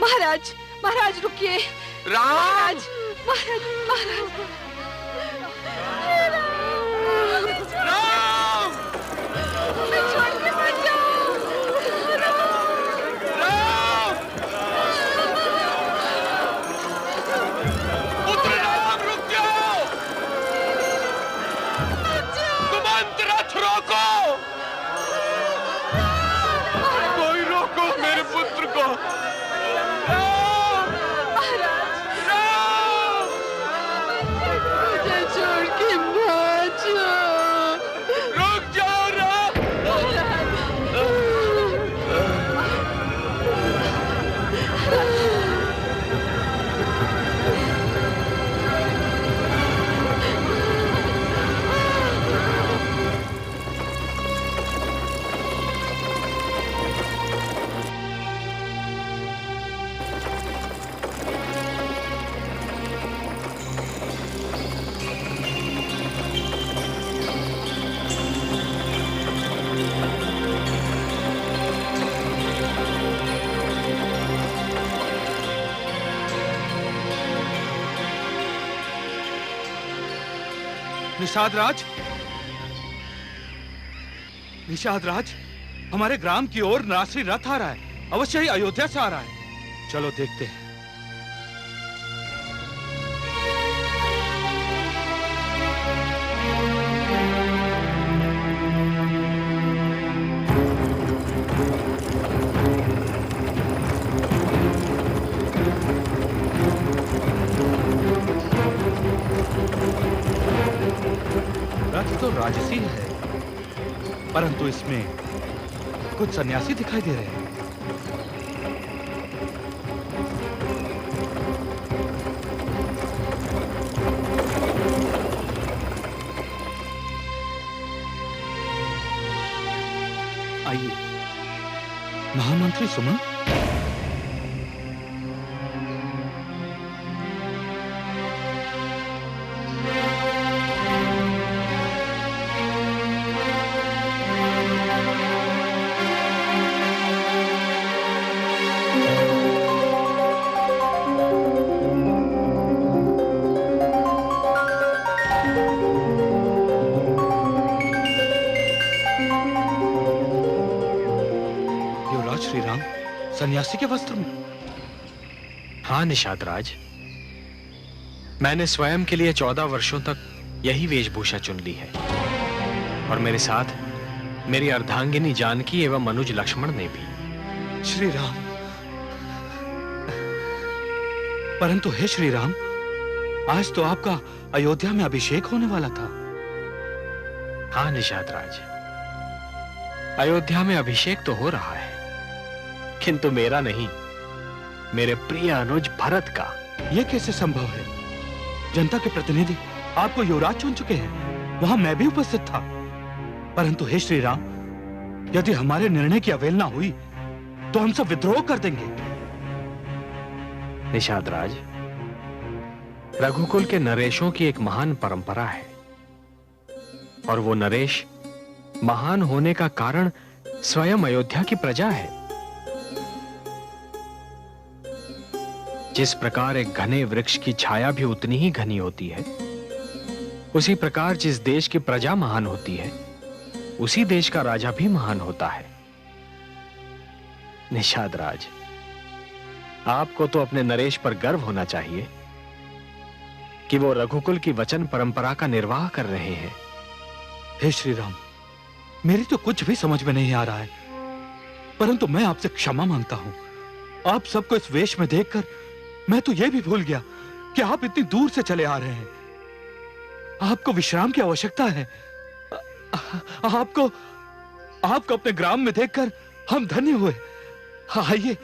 महाराज, महाराज रुकिए। राम! महाराज, महाराज, राम! हमें छोड़ के मत जाओ। राम! पुत्र राम, रुक जाओ! तुमंत रथ रोको! कोई रोको मेरे पुत्र को! मुझे छोड़ के मत जाओ। रुक जाओ राम! निषाद राज, निषाद राज, हमारे ग्राम की ओर राष्ट्रीय रथ आ रहा है। अवश्य ही अयोध्या से आ रहा है। चलो देखते हैं। रथ तो राजसी है, परंतु इसमें कुछ सन्यासी दिखाई दे रहे हैं। आइए, महामंत्री सुमन। सन्यासी के वस्त्र में? हाँ निषाद राज, मैंने स्वयं के लिए 14 वर्षों तक यही वेशभूषा चुन ली है और मेरे साथ मेरी अर्धांगिनी जानकी एवं मनुज लक्ष्मण ने भी। श्री राम, परंतु हे श्री राम, आज तो आपका अयोध्या में अभिषेक होने वाला था। हाँ निषाद राज, अयोध्या में अभिषेक तो हो रहा है, किंतु मेरा नहीं, मेरे प्रिय अनुज भरत का। यह कैसे संभव है? जनता के प्रतिनिधि आपको युवराज चुन चुके हैं, वहां मैं भी उपस्थित था। परंतु हे श्री राम, यदि हमारे निर्णय की अवहेलना हुई तो हम सब विद्रोह कर देंगे। निषाद राज, रघुकुल के नरेशों की एक महान परंपरा है और वो नरेश महान होने का कारण स्वयं अयोध्या की प्रजा है। जिस प्रकार एक घने वृक्ष की छाया भी उतनी ही घनी होती है, उसी प्रकार जिस देश की प्रजा महान होती है, उसी देश का राजा भी महान होता है। निषाद राज, आपको तो अपने नरेश पर गर्व होना चाहिए कि वो रघुकुल की वचन परंपरा का निर्वाह कर रहे हैं। हे श्री राम, मेरी तो कुछ भी समझ में नहीं आ रहा है, परंतु मैं आपसे क्षमा मांगता हूं। आप सबको इस वेश में देखकर मैं तो यह भी भूल गया कि आप इतनी दूर से चले आ रहे हैं। आपको विश्राम की आवश्यकता है। आपको अपने ग्राम में देखकर हम धन्य हुए। आइए,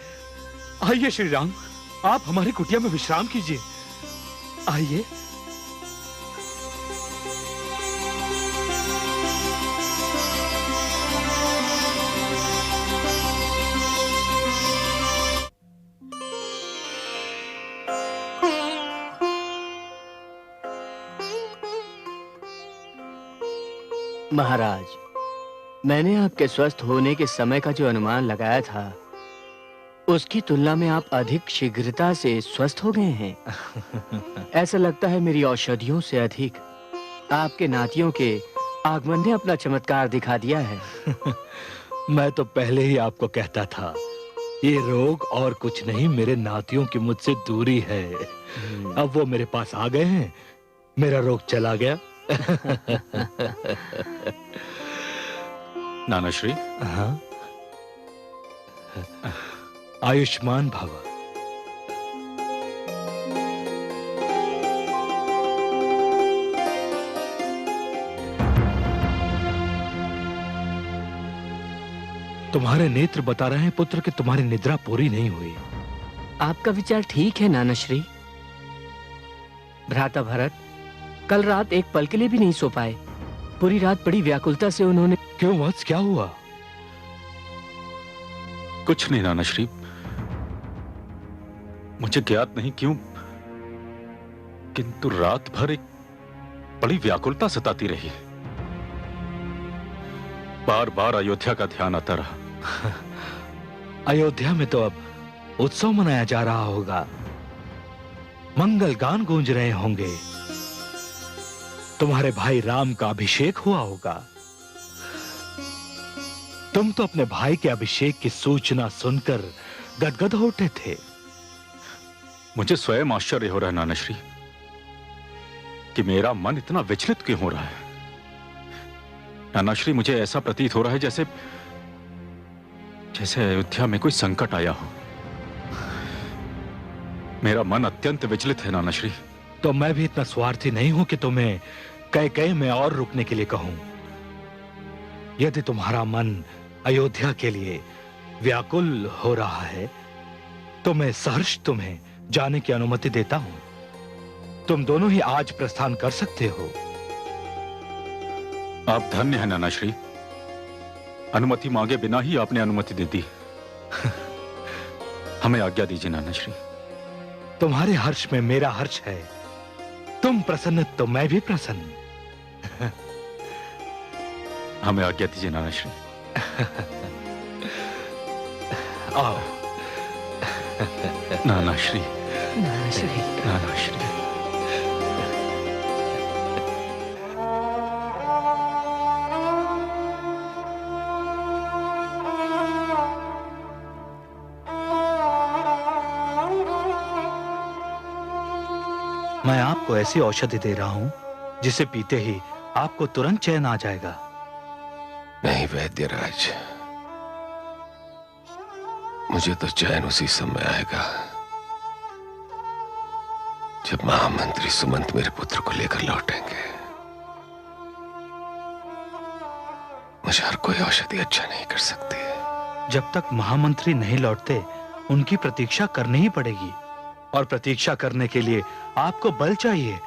आइए श्री राम, आप हमारी कुटिया में विश्राम कीजिए। आइए। महाराज, मैंने आपके स्वस्थ होने के समय का जो अनुमान लगाया था, उसकी तुलना में आप अधिक शीघ्रता से स्वस्थ हो गए हैं। ऐसा लगता है मेरी औषधियों से अधिक आपके नातियों के आगमन ने अपना चमत्कार दिखा दिया है। मैं तो पहले ही आपको कहता था, ये रोग और कुछ नहीं, मेरे नातियों की मुझसे दूरी है। अब वो मेरे पास आ गए हैं, मेरा रोग चला गया। नानाश्री, हाँ? आयुष्मान भव। तुम्हारे नेत्र बता रहे हैं पुत्र कि तुम्हारी निद्रा पूरी नहीं हुई। आपका विचार ठीक है नाना श्री। भ्राता भरत कल रात एक पल के लिए भी नहीं सो पाए। पूरी रात बड़ी व्याकुलता से उन्होंने। क्यों वत्स, क्या हुआ? कुछ नहीं नानाश्री, मुझे ज्ञात नहीं क्यों, किंतु रात भर एक बड़ी व्याकुलता सताती रही। बार बार अयोध्या का ध्यान आता रहा। अयोध्या में तो अब उत्सव मनाया जा रहा होगा, मंगल गान गूंज रहे होंगे, तुम्हारे भाई राम का अभिषेक हुआ होगा। तुम तो अपने भाई के अभिषेक की सूचना सुनकर गदगद हो उठे थे। मुझे स्वयं आश्चर्य हो रहा है नानाश्री कि मेरा मन इतना विचलित क्यों हो रहा है। नानाश्री, मुझे ऐसा प्रतीत हो रहा है जैसे जैसे अयोध्या में कोई संकट आया हो। मेरा मन अत्यंत विचलित है नानाश्री। तो मैं भी इतना स्वार्थी नहीं हूं कि तुम्हें कहीं में और रुकने के लिए कहूं। यदि तुम्हारा मन अयोध्या के लिए व्याकुल हो रहा है तो मैं सहर्ष तुम्हें जाने की अनुमति देता हूं। तुम दोनों ही आज प्रस्थान कर सकते हो। आप धन्य हैं नानाश्री, अनुमति मांगे बिना ही आपने अनुमति दे दी। हमें आज्ञा दीजिए नानाश्री। तुम्हारे हर्ष में मेरा हर्ष है, तुम प्रसन्न तो मैं भी प्रसन्न। हमें आज्ञा दीजिए नानाश्री। आओ। नानाश्री, नाना श्री। नानाश्री। मैं आपको ऐसी औषधि दे रहा हूं जिसे पीते ही आपको तुरंत चैन आ जाएगा। नहीं वैद्यराज, मुझे तो चैन उसी समय आएगा जब महामंत्री सुमंत मेरे पुत्र को लेकर लौटेंगे। मुझे हर कोई औषधि अच्छा नहीं कर सकती। जब तक महामंत्री नहीं लौटते उनकी प्रतीक्षा करनी ही पड़ेगी, और प्रतीक्षा करने के लिए आपको बल चाहिए।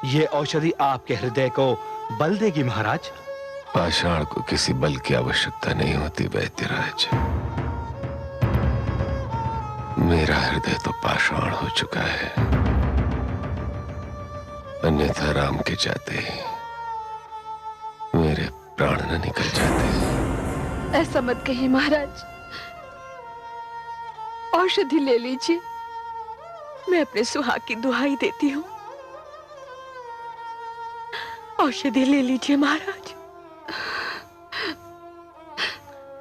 ये औषधि आपके हृदय को बल देगी महाराज। पाषाण को किसी बल की आवश्यकता नहीं होती वैद्यराज। मेरा हृदय तो पाषाण हो चुका है, अन्यथा राम के जाते ही मेरे प्राण न निकल जाते। ऐसा मत कहिए महाराज, औषधि ले लीजिए। मैं अपने सुहाग की दुहाई देती हूँ, औषधि ले लीजिए महाराज।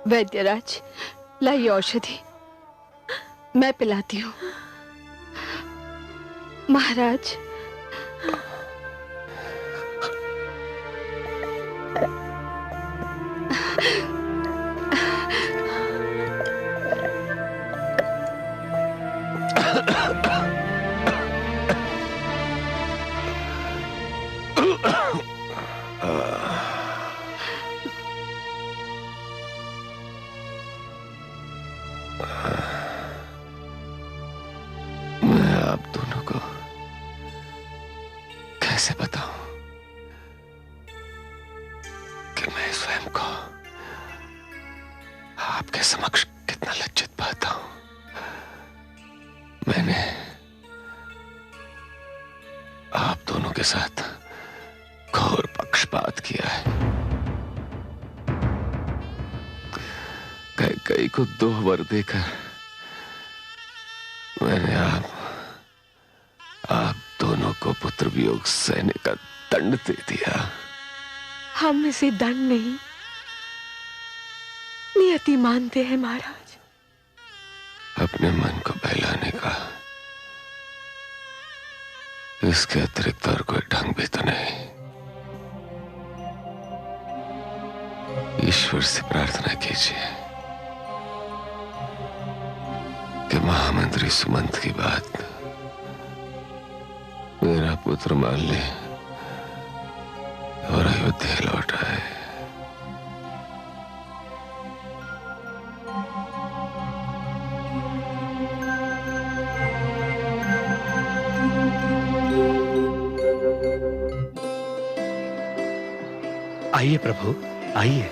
वैद्यराज, लाइए औषधि, मैं पिलाती हूँ। महाराज, मैं आप दोनों को कैसे बताऊं कि मैं स्वयं को आपके समक्ष कितना लज्जित पाता हूं। मैंने आप दोनों के साथ घोर पक्षपात किया है। कैकेयी को 2 वर देकर मैंने आप दोनों को पुत्र वियोग सहने का दंड दे दिया। हम इसे दंड नहीं, नियति मानते हैं महाराज। अपने मन को बहलाने का इसके अतिरिक्त और कोई ढंग भी तो नहीं। ईश्वर से प्रार्थना कीजिए कि महामंत्री सुमंत की बात मेरा पुत्र मान ले और अयोध्या लौट आए। आइए प्रभु, आइए।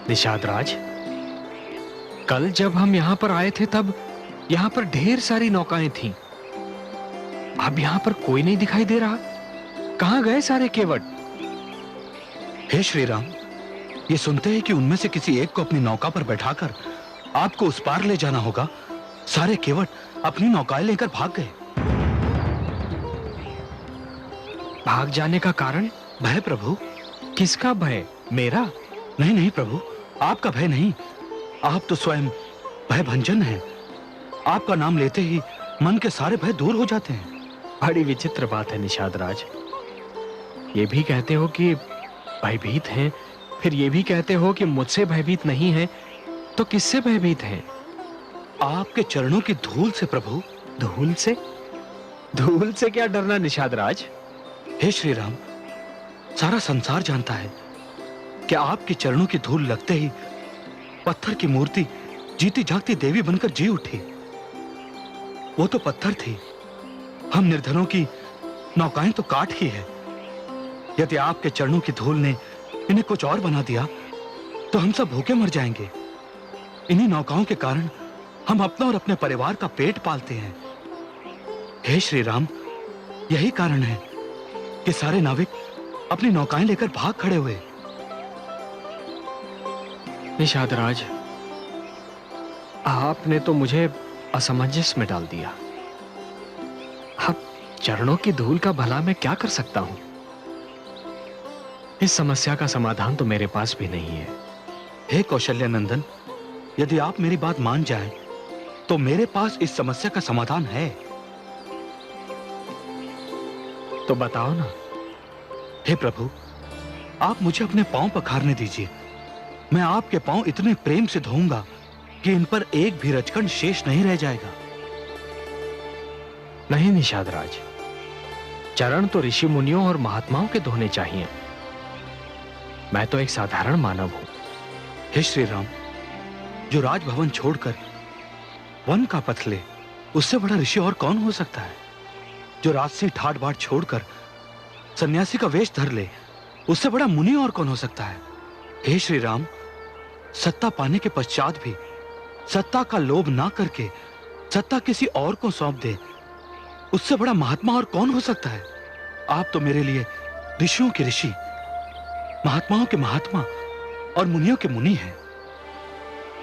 निषाद राज, कल जब हम यहां पर आए थे तब यहां पर ढेर सारी नौकाएं थीं। अब यहां पर कोई नहीं दिखाई दे रहा। कहां गए सारे केवट? हे श्री राम, ये सुनते हैं कि उनमें से किसी एक को अपनी नौका पर बैठाकर आपको उस पार ले जाना होगा। सारे केवट अपनी नौकाएं लेकर भाग गए। भाग जाने का कारण? भय प्रभु। किसका भय? मेरा? नहीं नहीं प्रभु, आपका भय नहीं। आप तो स्वयं भयभंजन हैं। आपका नाम लेते ही मन के सारे भय दूर हो जाते हैं। बड़ी विचित्र बात है निषाद राज। ये भी कहते हो कि भयभीत हैं, फिर ये भी कहते हो कि मुझसे भयभीत नहीं है, तो किससे भयभीत हैं? आपके चरणों की धूल से प्रभु। धूल से? धूल से क्या डरना निषाद राज? हे श्री राम, सारा संसार जानता है कि आपके चरणों की धूल लगते ही पत्थर की मूर्ति जीती जागती देवी बनकर जी उठी। वो तो पत्थर थी, हम निर्धनों की नौकाएं तो काठ ही है। यदि आपके चरणों की धूल ने इन्हें कुछ और बना दिया तो हम सब भूखे मर जाएंगे। इन्हीं नौकाओं के कारण हम अपना और अपने परिवार का पेट पालते हैं। हे श्री राम, यही कारण है कि सारे नाविक अपनी नौकाएं लेकर भाग खड़े हुए। निषाद राज, आपने तो मुझे असमंजस में डाल दिया। अब चरणों की धूल का भला मैं क्या कर सकता हूं? इस समस्या का समाधान तो मेरे पास भी नहीं है। हे कौशल्य नंदन, यदि आप मेरी बात मान जाएं, तो मेरे पास इस समस्या का समाधान है। तो बताओ ना। हे प्रभु, आप मुझे अपने पांव पखारने दीजिए। मैं आपके पांव इतने प्रेम से धोऊंगा कि इन पर एक भी रचकण शेष नहीं रह जाएगा। नहीं निषाद राज, चरण तो ऋषि मुनियों और महात्माओं के धोने चाहिए। मैं तो एक साधारण मानव हूं। हे श्री राम, जो राजभवन छोड़कर वन का पथ ले, उससे बड़ा ऋषि और कौन हो सकता है? जो राजसी ठाट बाट छोड़कर सन्यासी का वेश धर ले, उससे बड़ा मुनि और कौन हो सकता है? हे श्री राम, सत्ता पाने के पश्चात भी सत्ता का लोभ ना करके सत्ता किसी और को सौंप दे, उससे बड़ा महात्मा और कौन हो सकता है? आप तो मेरे लिए ऋषियों के ऋषि, महात्माओं के महात्मा और मुनियों के मुनि हैं।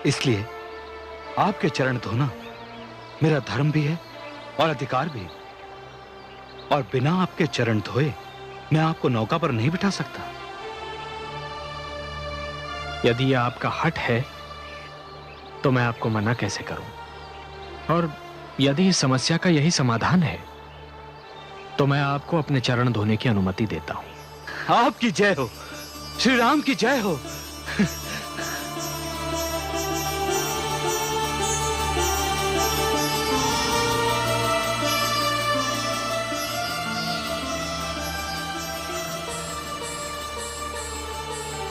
इसलिए आपके चरण धोना मेरा धर्म भी है और अधिकार भी। और बिना आपके चरण धोए मैं आपको नौका पर नहीं बिठा सकता। यदि यह आपका हठ है तो मैं आपको मना कैसे करूं? और यदि इस समस्या का यही समाधान है तो मैं आपको अपने चरण धोने की अनुमति देता हूं। आपकी जय हो, श्री राम की जय हो।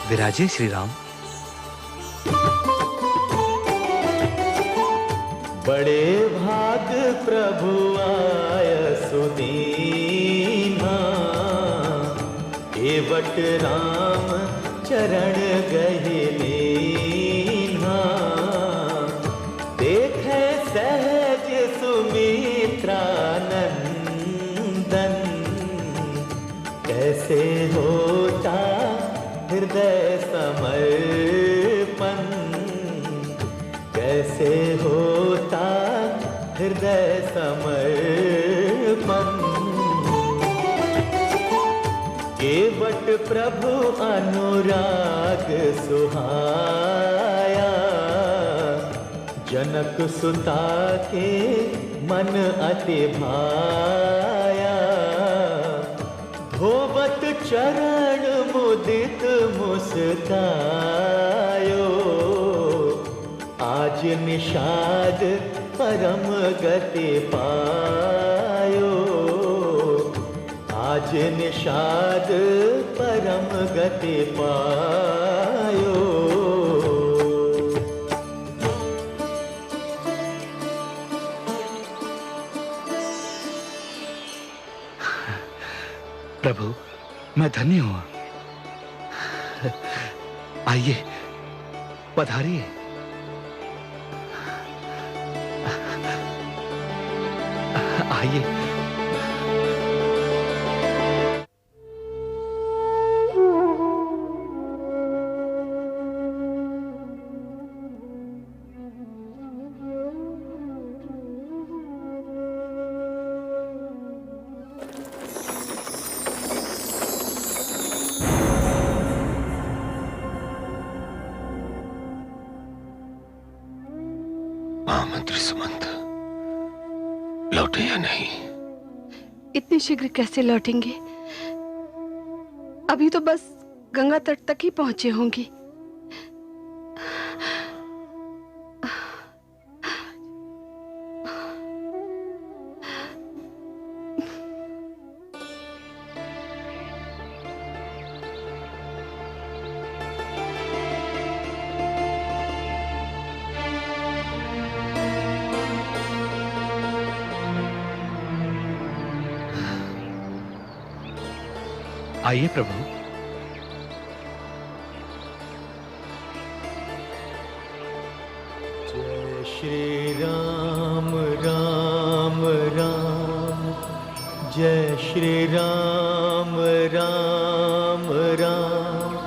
विराजे श्री राम। बड़े भाग प्रभु आय सुदीना, केवट राम चरण गहि लीन्हा। देखे सहज सुमित्रा नंदन, कैसे होता हृदय समर्पण, कैसे होता हृदय समर्पण। केवट प्रभु अनुराग सुहाया, जनक सुता के मन अति भाया। धोवत चरण मुदित मुस्कायो, आज निषाद परम गति पायो, आज निषाद परम गति पायो। प्रभु, मैं धन्य हूं। आइए, पधारिए। आइए। महामंत्री सुमंत लौटे या नहीं? इतने शीघ्र कैसे लौटेंगे? अभी तो बस गंगा तट तक ही पहुंचे होंगे। आइए प्रभु। जय श्री राम राम राम, जय श्री राम राम राम,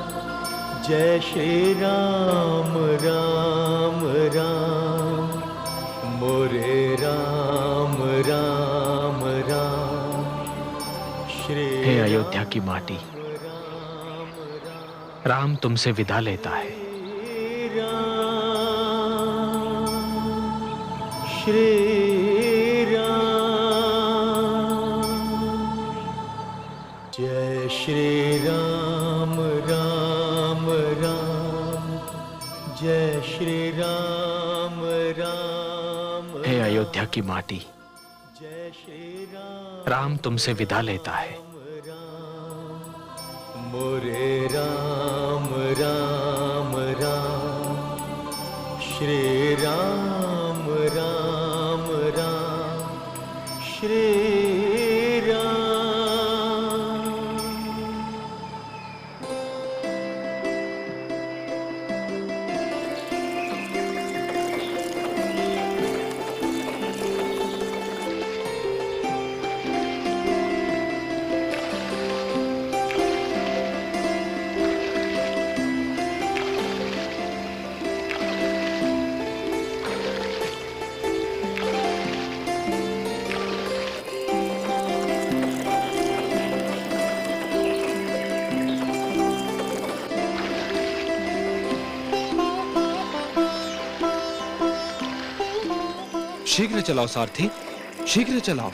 जय श्री राम राम राम, मोरे राम राम राम। हे अयोध्या की माटी, राम तुमसे विदा लेता है। श्री राम, जय श्री राम राम राम, जय श्री राम राम। हे अयोध्या की माटी, जय श्री राम तुमसे विदा लेता है। मोरे राम राम राम, श्री राम राम राम, श्री राम। शीघ्र चलाओ सारथी, शीघ्र चलाओ।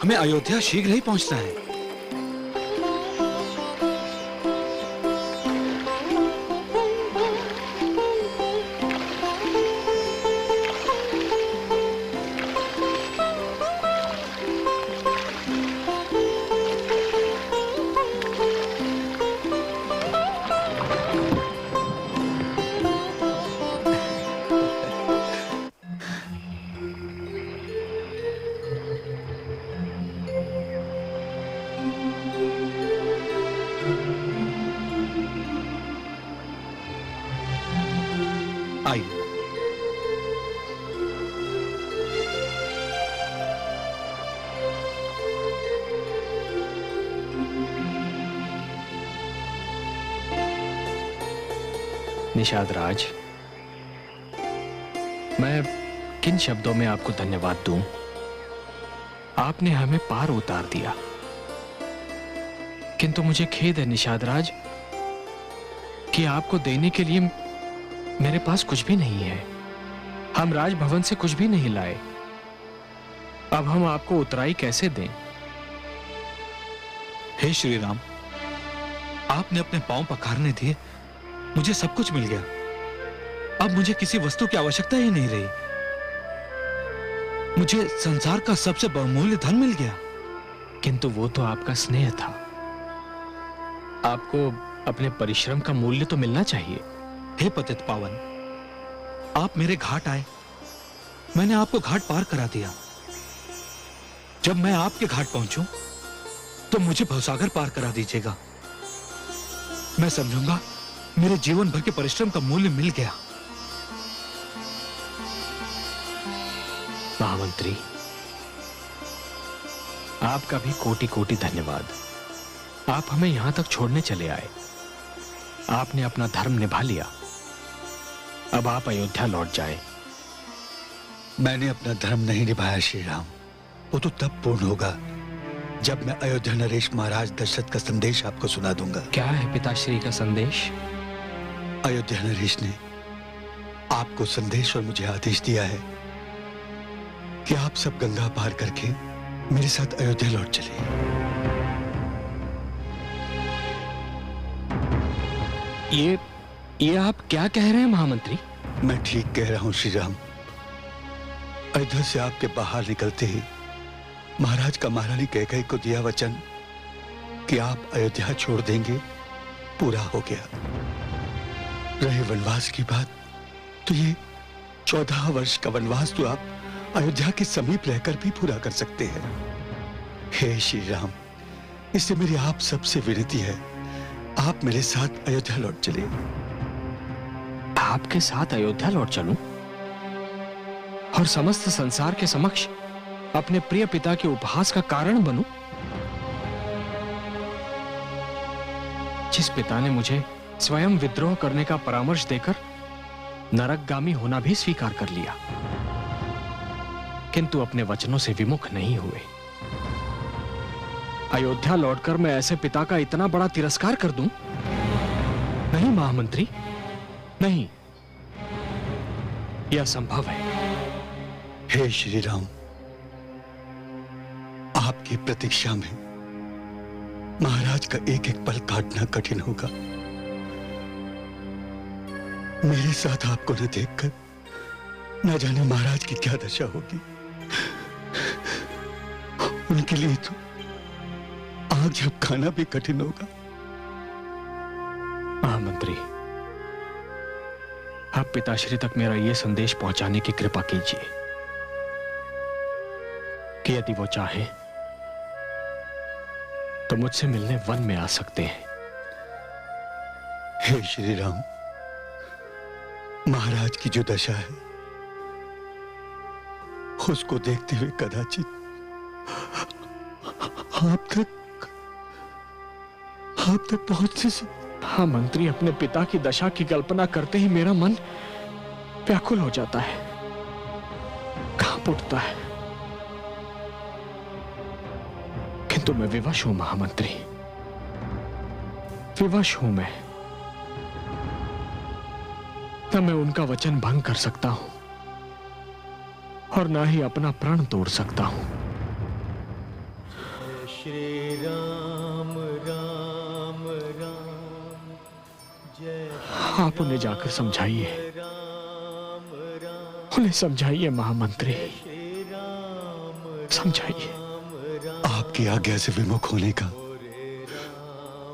हमें अयोध्या शीघ्र ही पहुंचना है। निषाद राज, मैं किन शब्दों में आपको धन्यवाद दूं? आपने हमें पार उतार दिया। किंतु मुझे खेद है निषाद राज कि आपको देने के लिए मेरे पास कुछ भी नहीं है। हम राजभवन से कुछ भी नहीं लाए। अब हम आपको उतराई कैसे दें? हे श्री राम, आपने अपने पांव पखारने दिए, मुझे सब कुछ मिल गया। अब मुझे किसी वस्तु की आवश्यकता ही नहीं रही। मुझे संसार का सबसे बहुमूल्य धन मिल गया। किंतु वो तो आपका स्नेह था। आपको अपने परिश्रम का मूल्य तो मिलना चाहिए। हे पतित पावन, आप मेरे घाट आए, मैंने आपको घाट पार करा दिया। जब मैं आपके घाट पहुंचूं, तो मुझे भवसागर पार करा दीजिएगा। मैं समझूंगा मेरे जीवन भर के परिश्रम का मूल्य मिल गया। महामंत्री, आपका भी कोटि कोटि धन्यवाद। आप हमें यहां तक छोड़ने चले आए। आपने अपना धर्म निभा लिया। अब आप अयोध्या लौट जाएं। मैंने अपना धर्म नहीं निभाया श्री राम। वो तो तब पूर्ण होगा जब मैं अयोध्या नरेश महाराज दशरथ का संदेश आपको सुना दूंगा। क्या है पिताश्री का संदेश? अयोध्या नरेश ने आपको संदेश और मुझे आदेश दिया है कि आप सब गंगा पार करके मेरे साथ अयोध्या लौट चले। ये आप क्या कह रहे हैं महामंत्री? मैं ठीक कह रहा हूं श्री राम। अयोध्या से आपके बाहर निकलते ही महाराज का महारानी कैकेयी को दिया वचन कि आप अयोध्या छोड़ देंगे पूरा हो गया। रहे वनवास की बात, तो ये 14 वर्ष का वनवास तो आप अयोध्या के समीप रहकर भी पूरा कर सकते हैं। हे श्री राम, इससे मेरी आप सबसे विनती है, आप मेरे साथ अयोध्या लौट चलिए। आपके साथ अयोध्या लौट चलूं और समस्त संसार के समक्ष अपने प्रिय पिता के उपहास का कारण बनूं? जिस पिता ने मुझे स्वयं विद्रोह करने का परामर्श देकर नरकगामी होना भी स्वीकार कर लिया, किंतु अपने वचनों से विमुख नहीं हुए। अयोध्या लौटकर मैं ऐसे पिता का इतना बड़ा तिरस्कार कर दूं? नहीं महामंत्री, नहीं, यह असंभव है। हे श्री राम, आपकी प्रतीक्षा में महाराज का एक एक पल काटना कठिन होगा। मेरे साथ आपको न देखकर न जाने महाराज की क्या दशा होगी। उनके लिए तो आग जब खाना भी कठिन होगा। महामंत्री, आप पिताश्री तक मेरा यह संदेश पहुंचाने की कृपा कीजिए कि यदि वो चाहे तो मुझसे मिलने वन में आ सकते हैं। हे श्री राम, महाराज की जो दशा है उसको देखते हुए कदाचित आप तक पहुंचने से। हाँ मंत्री, अपने पिता की दशा की कल्पना करते ही मेरा मन व्याकुल हो जाता है, कांप उठता है। किंतु मैं विवश हूं महामंत्री, विवश हूं मैं। न मैं उनका वचन भंग कर सकता हूं और ना ही अपना प्रण तोड़ सकता हूं। श्री राम राम राम, जय आप उन्हें जाकर समझाइए, राम राम, उन्हें समझाइए महामंत्री, श्री राम समझाइए। आपकी आज्ञा से विमुख होने का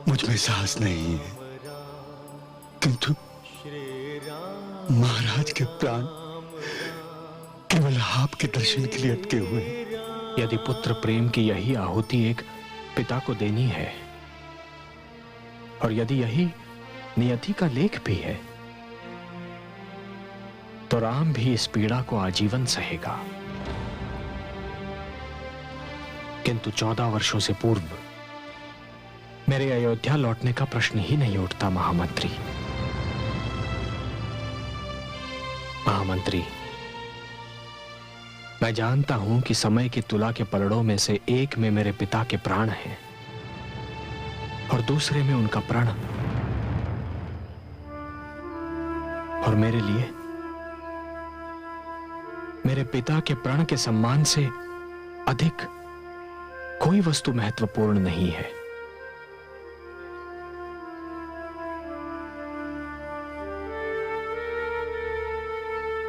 मुझ में साहस नहीं है, किंतु महाराज के प्राण केवल आपके दर्शन के लिए अटके हुए हैं। यदि पुत्र प्रेम की यही आहुति एक पिता को देनी है और यदि यही नियति का लेख भी है, तो राम भी इस पीड़ा को आजीवन सहेगा। किंतु 14 वर्षों से पूर्व मेरे अयोध्या लौटने का प्रश्न ही नहीं उठता महामंत्री। महामंत्री, मैं जानता हूं कि समय की तुला के पलड़ों में से एक में मेरे पिता के प्राण हैं और दूसरे में उनका प्रण। और मेरे लिए मेरे पिता के प्रण के सम्मान से अधिक कोई वस्तु महत्वपूर्ण नहीं है।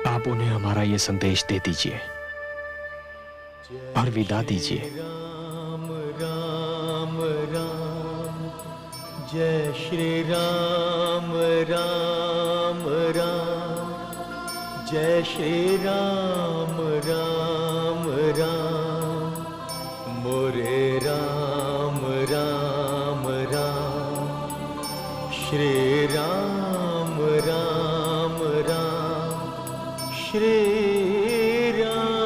आप उन्हें हमारा यह संदेश दे दीजिए और विदा दीजिए। राम राम राम, जय श्री राम राम राम, जय श्री राम राम राम, मोरे राम राम राम, श्री राम राम राम, श्री राम।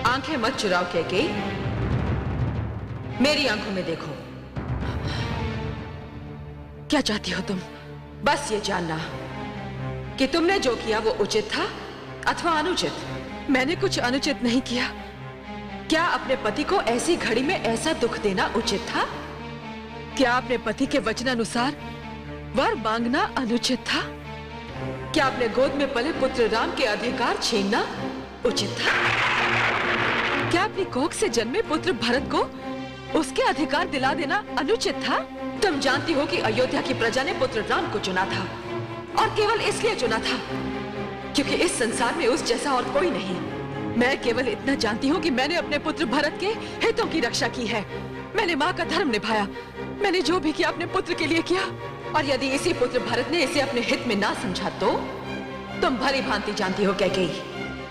आंखें मत चुराओ कैकेयी, मेरी आंखों में देखो। क्या चाहती हो तुम? बस ये जानना कि तुमने जो किया वो उचित था अथवा अनुचित। मैंने कुछ अनुचित नहीं किया। क्या अपने पति को ऐसी घड़ी में ऐसा दुख देना उचित था? क्या अपने पति के वचनानुसार वर मांगना अनुचित था? क्या अपने गोद में पले पुत्र राम के अधिकार छीनना उचित था? क्या अपनी कोख से जन्मे पुत्र भरत को उसके अधिकार दिला देना अनुचित था? तुम जानती हो कि अयोध्या की प्रजा ने पुत्र राम को चुना था और केवल इसलिए चुना था क्योंकि इस संसार में उस जैसा और कोई नहीं। मैं केवल इतना जानती हूँ कि मैंने अपने पुत्र भरत के हितों की रक्षा की है। मैंने माँ का धर्म निभाया। मैंने जो भी किया अपने पुत्र के लिए किया। और यदि इसी पुत्र भरत ने इसे अपने हित में ना समझा तो तुम भली भांति जानती हो कैकेयी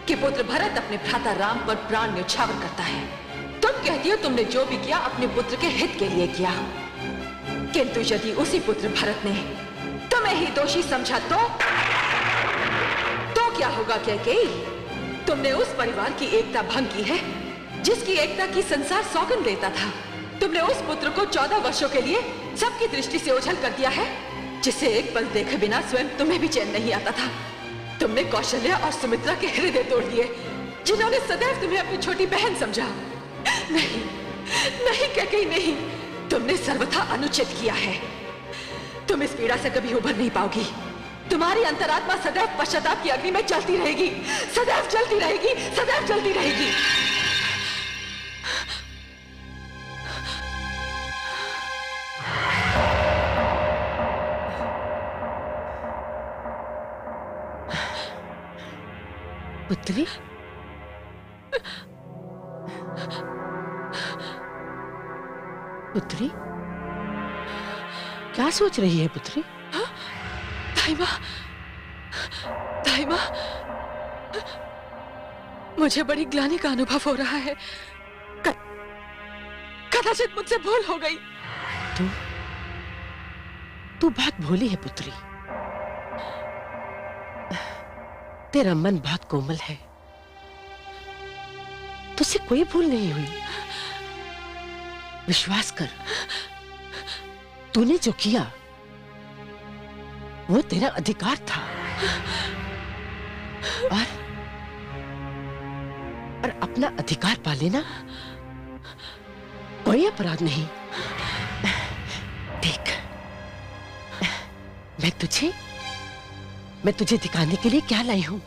कि पुत्र भरत अपने भ्राता राम पर प्राण न्यौछावर करता है। तुम कहती हो तुमने जो भी किया अपने पुत्र के हित के लिए किया, किंतु यदि उसी पुत्र भरत ने तुम्हें ही दोषी समझा तो क्या होगा कैकेयी? तुमने उस परिवार की एकता भंग की है जिसकी एकता की संसार सौगंध लेता था। तुमने उस पुत्र को 14 वर्षों के लिए सबकी दृष्टि से ओझल कर दिया है, जिसे एक पल देखे बिना स्वयं तुम्हें भी चैन नहीं आता था। तुमने कौशल्या और सुमित्रा के हृदय तोड़ दिए, जिन्होंने सदैव तुम्हें अपनी छोटी बहन समझा। नहीं, नहीं कैकेयी नहीं, तुमने सर्वथा अनुचित किया है। तुम इस पीड़ा से कभी उभर नहीं पाओगी। तुम्हारी अंतरात्मा सदैव पश्चाताप की अग्नि में जलती रहेगी, सदैव जलती रहेगी, सदैव जलती रहेगी। पुत्री, पुत्री, क्या सोच रही है पुत्री? दाई माँ, मुझे बड़ी ग्लानि का अनुभव हो रहा है। कदाचित मुझसे भूल हो गई। तू बहुत भोली है पुत्री। तेरा मन बहुत कोमल है, तुझसे कोई भूल नहीं हुई। विश्वास कर, तूने जो किया वो तेरा अधिकार था और अपना अधिकार पा लेना कोई अपराध नहीं। देख, मैं तुझे दिखाने के लिए क्या लाई हूं।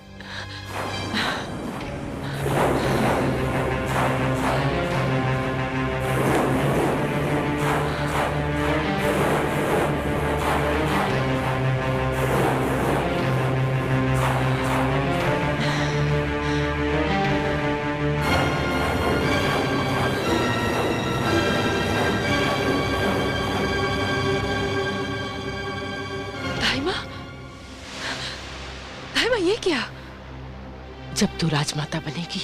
जब तू राजमाता बनेगी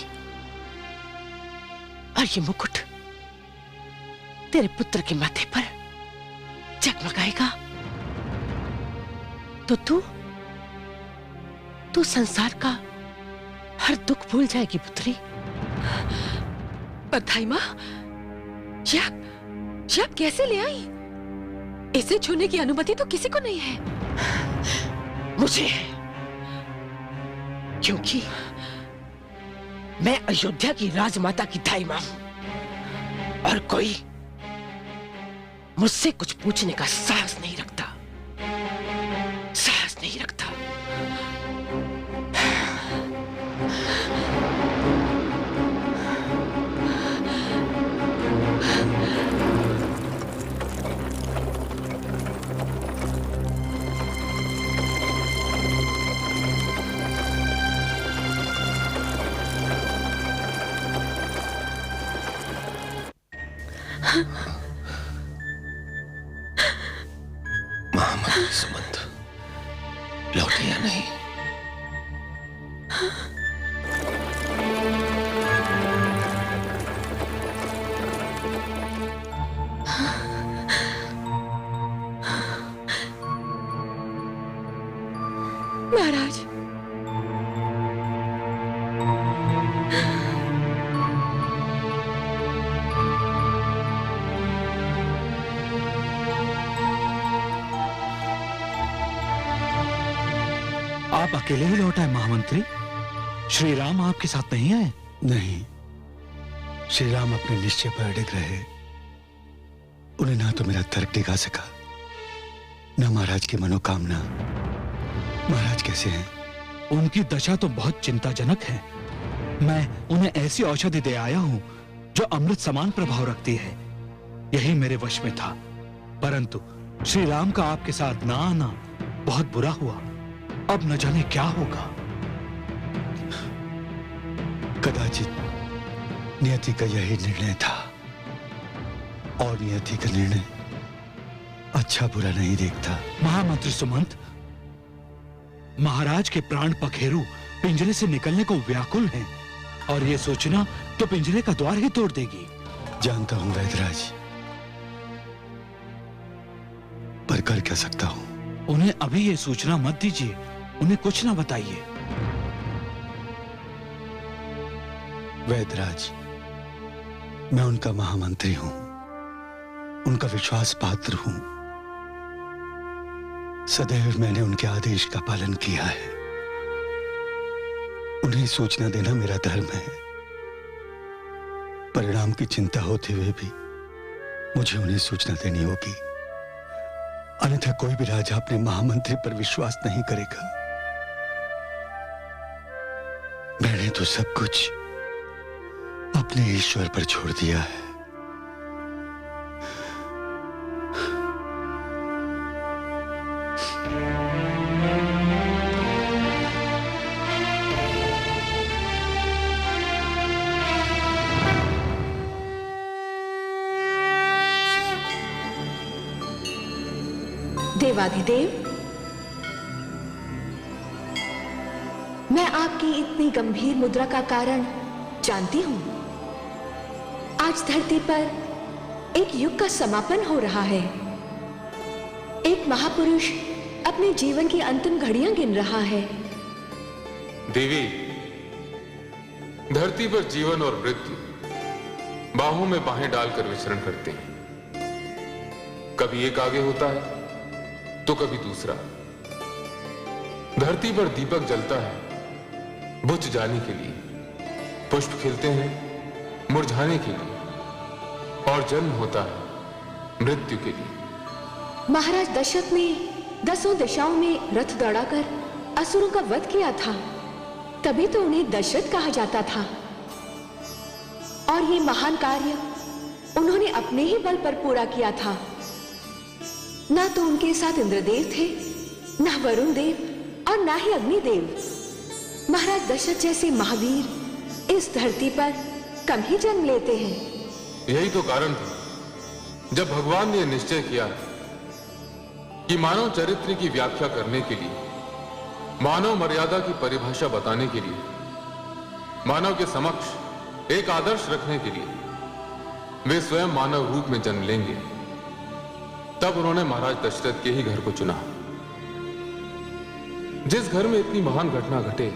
और ये मुकुट तेरे पुत्र के माथे पर जगमगाएगा तो तू संसार का हर दुख भूल जाएगी पुत्री। पर धाई माँ, ये आप कैसे ले आई? इसे छूने की अनुमति तो किसी को नहीं है। मुझे है, क्योंकि मैं अयोध्या की राजमाता की धाई मां हूं और कोई मुझसे कुछ पूछने का साहस नहीं रखता, साहस नहीं रखता। महामंत्री सुमंत लौटे या नहीं? महाराज, आप अकेले ही लौट आए महामंत्री? श्री राम आपके साथ नहीं आए? नहीं, श्री राम अपने निश्चय पर अड़िग रहे। उन्हें ना तो मेरा तर्क दिखा सका, ना महाराज की मनोकामना। महाराज कैसे हैं? उनकी दशा तो बहुत चिंताजनक है। मैं उन्हें ऐसी औषधि दे आया हूं जो अमृत समान प्रभाव रखती है। यही मेरे वश में था, परंतु श्री राम का आपके साथ ना आना बहुत बुरा हुआ। अब न जाने क्या होगा। कदाचित नियति का यही निर्णय था, और नियति का निर्णय अच्छा बुरा नहीं देखता। महामंत्री सुमंत, महाराज के प्राण पखेरु पिंजरे से निकलने को व्याकुल हैं, और ये सोचना तो पिंजरे का द्वार ही तोड़ देगी। जानता हूं वैदराज, पर कर क्या सकता हूं? उन्हें अभी ये सूचना मत दीजिए, उन्हें कुछ ना बताइए। वैदराज, मैं उनका महामंत्री हूं, उनका विश्वास पात्र हूं। सदैव मैंने उनके आदेश का पालन किया है। उन्हें सूचना देना मेरा धर्म है। परिणाम की चिंता होते हुए भी मुझे उन्हें सूचना देनी होगी, अन्यथा कोई भी राजा अपने महामंत्री पर विश्वास नहीं करेगा। मैंने तो सब कुछ अपने ईश्वर पर छोड़ दिया है। देवाधिदेव, मैं आपकी इतनी गंभीर मुद्रा का कारण जानती हूं। आज धरती पर एक युग का समापन हो रहा है। एक महापुरुष अपने जीवन की अंतिम घड़ियां गिन रहा है। देवी, धरती पर जीवन और मृत्यु बाहों में बाहें डालकर विचरण करते हैं। कभी एक आगे होता है तो कभी दूसरा। धरती पर दीपक जलता है बुझ जाने के लिए, पुष्प खिलते हैं मुरझाने के लिए, और जन्म होता है मृत्यु के लिए। महाराज दशरथ ने 10 दिशाओं में रथ दौड़ाकर असुरों का वध किया था, तभी तो उन्हें दशरथ कहा जाता था। और ये महान कार्य उन्होंने अपने ही बल पर पूरा किया था। ना तो उनके साथ इंद्रदेव थे, ना वरुण देव और ना ही अग्निदेव। महाराज दशरथ जैसे महावीर इस धरती पर कम ही जन्म लेते हैं। यही तो कारण था जब भगवान ने निश्चय किया कि मानव चरित्र की व्याख्या करने के लिए, मानव मर्यादा की परिभाषा बताने के लिए, मानव के समक्ष एक आदर्श रखने के लिए वे स्वयं मानव रूप में जन्म लेंगे, तब उन्होंने महाराज दशरथ के ही घर को चुना। जिस घर में इतनी महान घटना घटे,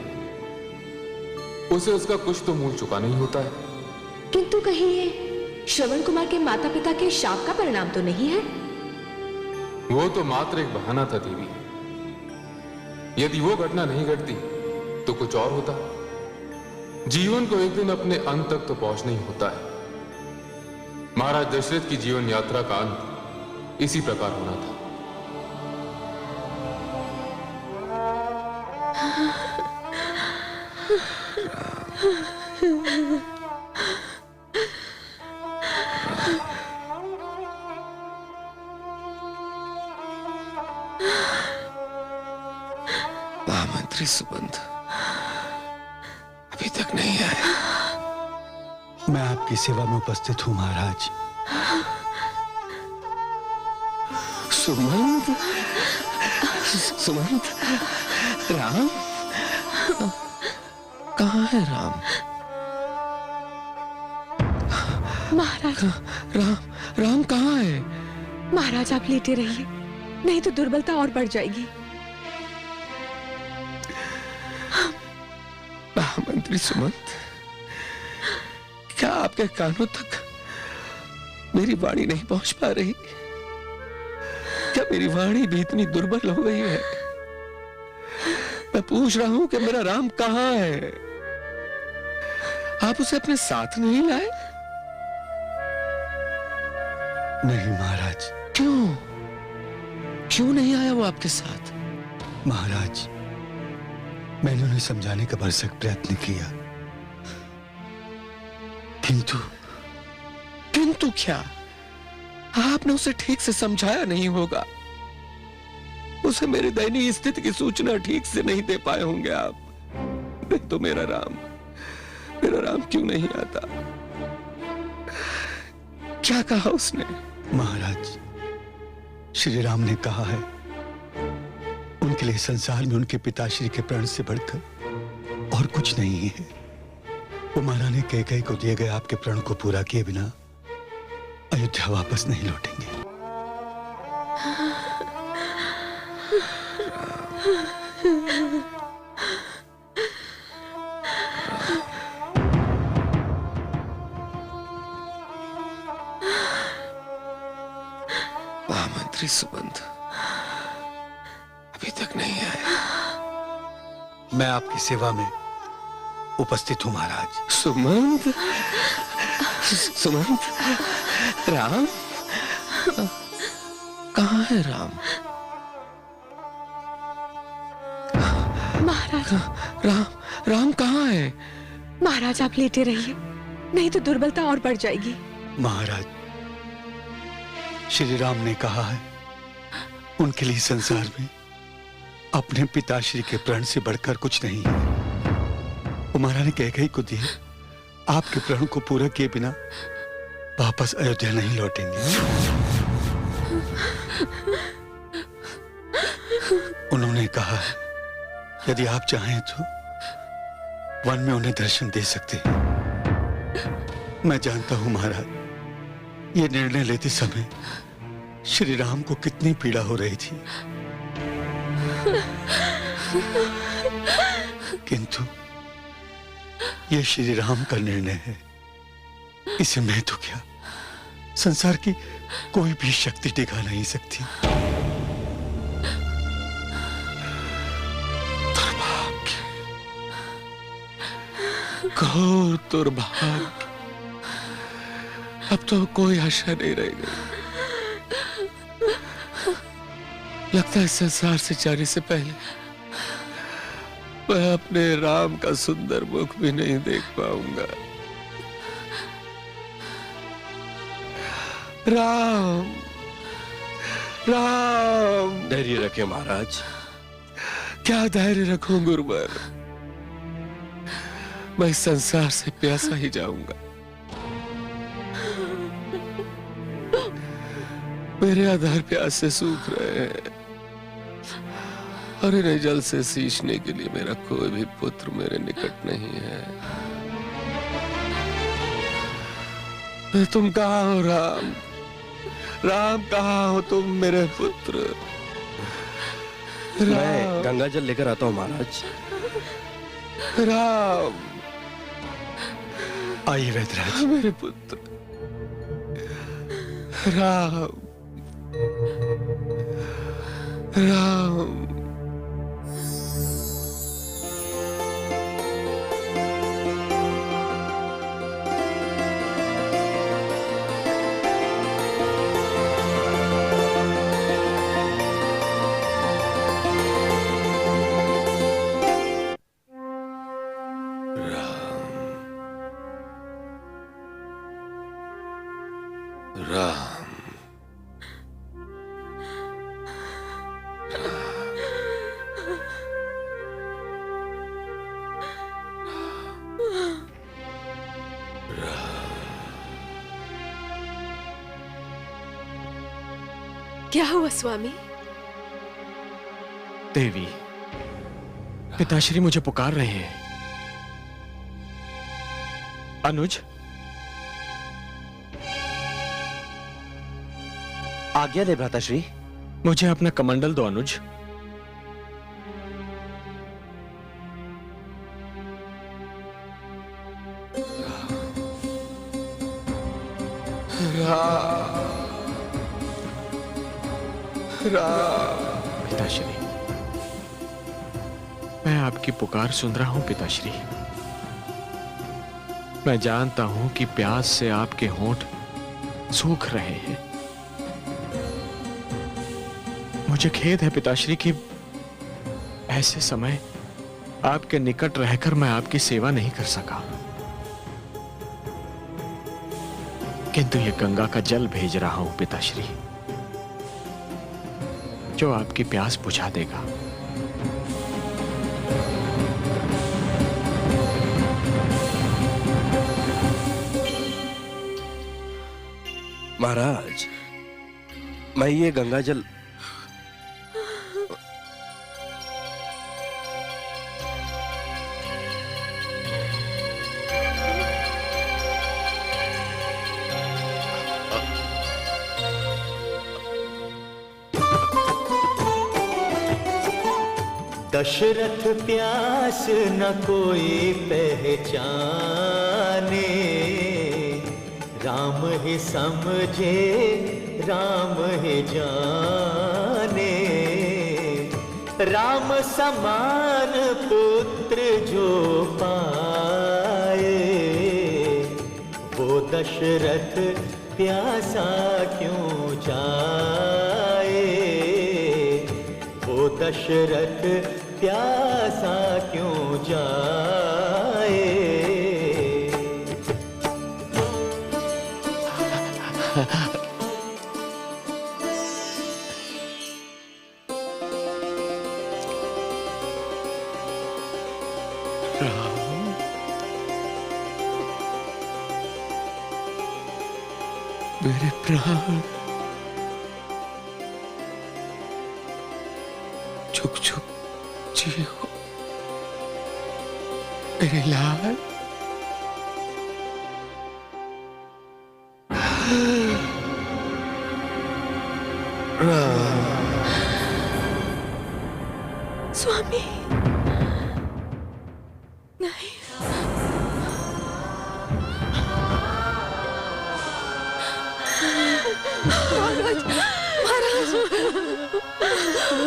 उसे उसका कुछ तो मूल चुका नहीं होता है। किंतु कहीं ये श्रवण कुमार के माता पिता के शाप का परिणाम तो नहीं है? वो तो मात्र एक बहाना था देवी। यदि वो घटना नहीं घटती तो कुछ और होता। जीवन को एक दिन अपने अंत तक तो पहुंचना ही होता है। महाराज दशरथ की जीवन यात्रा का अंत इसी प्रकार होना था। महामंत्री सुबंध अभी तक नहीं आए। मैं आपकी सेवा में उपस्थित हूं महाराज। सुमंत, सुमंत, राम कहाँ है? राम महाराज। राम कहाँ है? महाराज आप लेटे रहिए, नहीं तो दुर्बलता और बढ़ जाएगी। महामंत्री सुमंत, क्या आपके कानों तक मेरी वाणी नहीं पहुंच पा रही? क्या मेरी वाणी भी इतनी दुर्बल हो गई है? मैं पूछ रहा हूं कि मेरा राम कहाँ है? आप उसे अपने साथ नहीं लाए? नहीं महाराज। क्यों नहीं आया वो आपके साथ? महाराज, मैंने उन्हें समझाने का भरसक प्रयत्न किया, किंतु क्या? आपने उसे ठीक से समझाया नहीं होगा। उसे मेरी दयनीय स्थिति की सूचना ठीक से नहीं दे पाए होंगे आप। नहीं तो मेरा राम क्यों नहीं आता? क्या कहा उसने? महाराज, श्री राम ने कहा है उनके लिए संसार में उनके पिताश्री के प्राण से बढ़कर और कुछ नहीं है। वो महारानी कैकेयी को दिए गए आपके प्रण को पूरा किए बिना अयोध्या वापस नहीं लौटेंगे। महामंत्री सुबंध अभी तक नहीं आए। मैं आपकी सेवा में उपस्थित हूं महाराज। सुमंत, सुमंत, राम कहाँ है? राम महाराज। राम कहाँ है? महाराज आप लेटे रहिए, नहीं तो दुर्बलता और बढ़ जाएगी। महाराज, श्री राम ने कहा है उनके लिए संसार में अपने पिताश्री के प्राण से बढ़कर कुछ नहीं है। वो महारानी कैकेयी को दिए आपके प्राण को पूरा किए बिना वापस अयोध्या नहीं लौटेंगे। उन्होंने कहा है यदि आप चाहें तो वन में उन्हें दर्शन दे सकते हैं। मैं जानता हूं महाराज, ये निर्णय लेते समय श्री राम को कितनी पीड़ा हो रही थी, किंतु ये श्री राम का निर्णय है। इसे मैं तो क्या, संसार की कोई भी शक्ति टिका नहीं सकती। दुर्भाग्य, घोर दुर्भाग्य। अब तो कोई आशा नहीं रह गई। लगता है संसार से जाने से पहले मैं अपने राम का सुंदर मुख भी नहीं देख पाऊंगा। राम, राम। धैर्य रखें महाराज। क्या धैर्य रखूं गुरुवर? मैं इस संसार से प्यासा ही जाऊंगा। मेरे आधार प्यास से सूख रहे हैं और इन्हें जल से सींचने के लिए मेरा कोई भी पुत्र मेरे निकट नहीं है। तुम कहाँ हो राम? राम कहाँ हो तुम मेरे पुत्र? मैं गंगा जल लेकर आता हूँ महाराज। राम आइए वैद्यराज। मेरे पुत्र राम। राम राम क्या हुआ स्वामी? देवी, पिताश्री मुझे पुकार रहे हैं। अनुज, आज्ञा दे भ्राताश्री। मुझे अपना कमंडल दो अनुज। पिताश्री, मैं आपकी पुकार सुन रहा हूं पिताश्री। मैं जानता हूं कि प्यास से आपके होंठ सूख रहे हैं। मुझे खेद है पिताश्री कि ऐसे समय आपके निकट रहकर मैं आपकी सेवा नहीं कर सका, किंतु ये गंगा का जल भेज रहा हूं पिताश्री, जो आपकी प्यास बुझा देगा। महाराज, मैं ये गंगा जल दशरथ प्यास न कोई पहचाने, राम ही समझे राम ही जाने। राम समान पुत्र जो पाए, वो दशरथ प्यासा क्यों जाए, वो दशरथ प्यासा क्यों जाए। मेरे प्राण झुक झुक जियो मेरे लाल। स्वामी नहीं। महाराज, महाराज,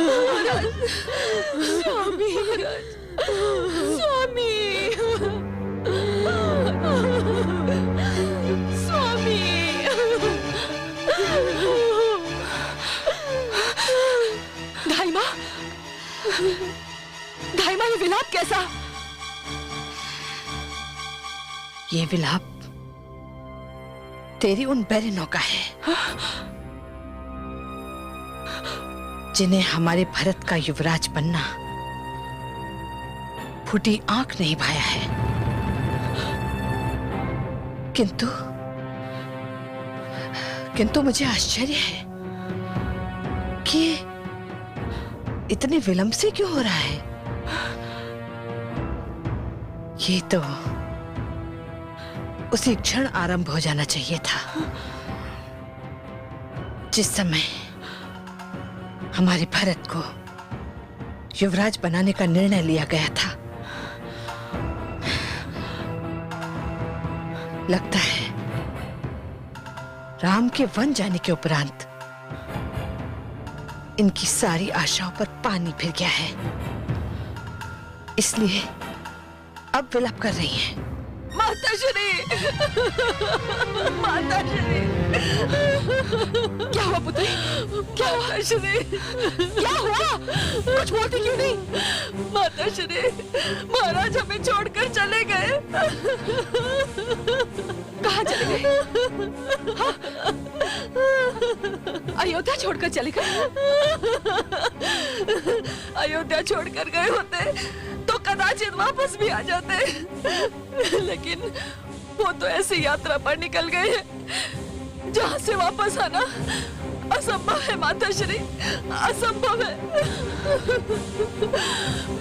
महाराज, स्वामी, स्वामी, स्वामी। धाइमा, धाइमा, ये विलाप कैसा? ये विलाप तेरी उन बैरिनों का है, जिन्हें हमारे भरत का युवराज बनना फूटी आंख नहीं भाया है। किंतु मुझे आश्चर्य है कि इतने विलंब से क्यों हो रहा है। ये तो उसी क्षण आरंभ हो जाना चाहिए था, जिस समय हमारे भरत को युवराज बनाने का निर्णय लिया गया था। लगता है राम के वन जाने के उपरांत इनकी सारी आशाओं पर पानी फिर गया है, इसलिए अब विलाप कर रही हैं। माताश्री, माताश्री, क्या हुआ पुत्री? क्या हुआ? माताश्री, क्या हुआ? कुछ बोलती क्यों नहीं? माताश्री, महाराज हमें छोड़कर चले गए। कहाँ चले गए? हाँ? अयोध्या छोड़कर चले गए? अयोध्या छोड़कर गए होते तो कदाचित वापस भी आ जाते, लेकिन वो तो ऐसी यात्रा पर निकल गए हैं जहाँ से वापस आना असंभव है माताश्री, असंभव है।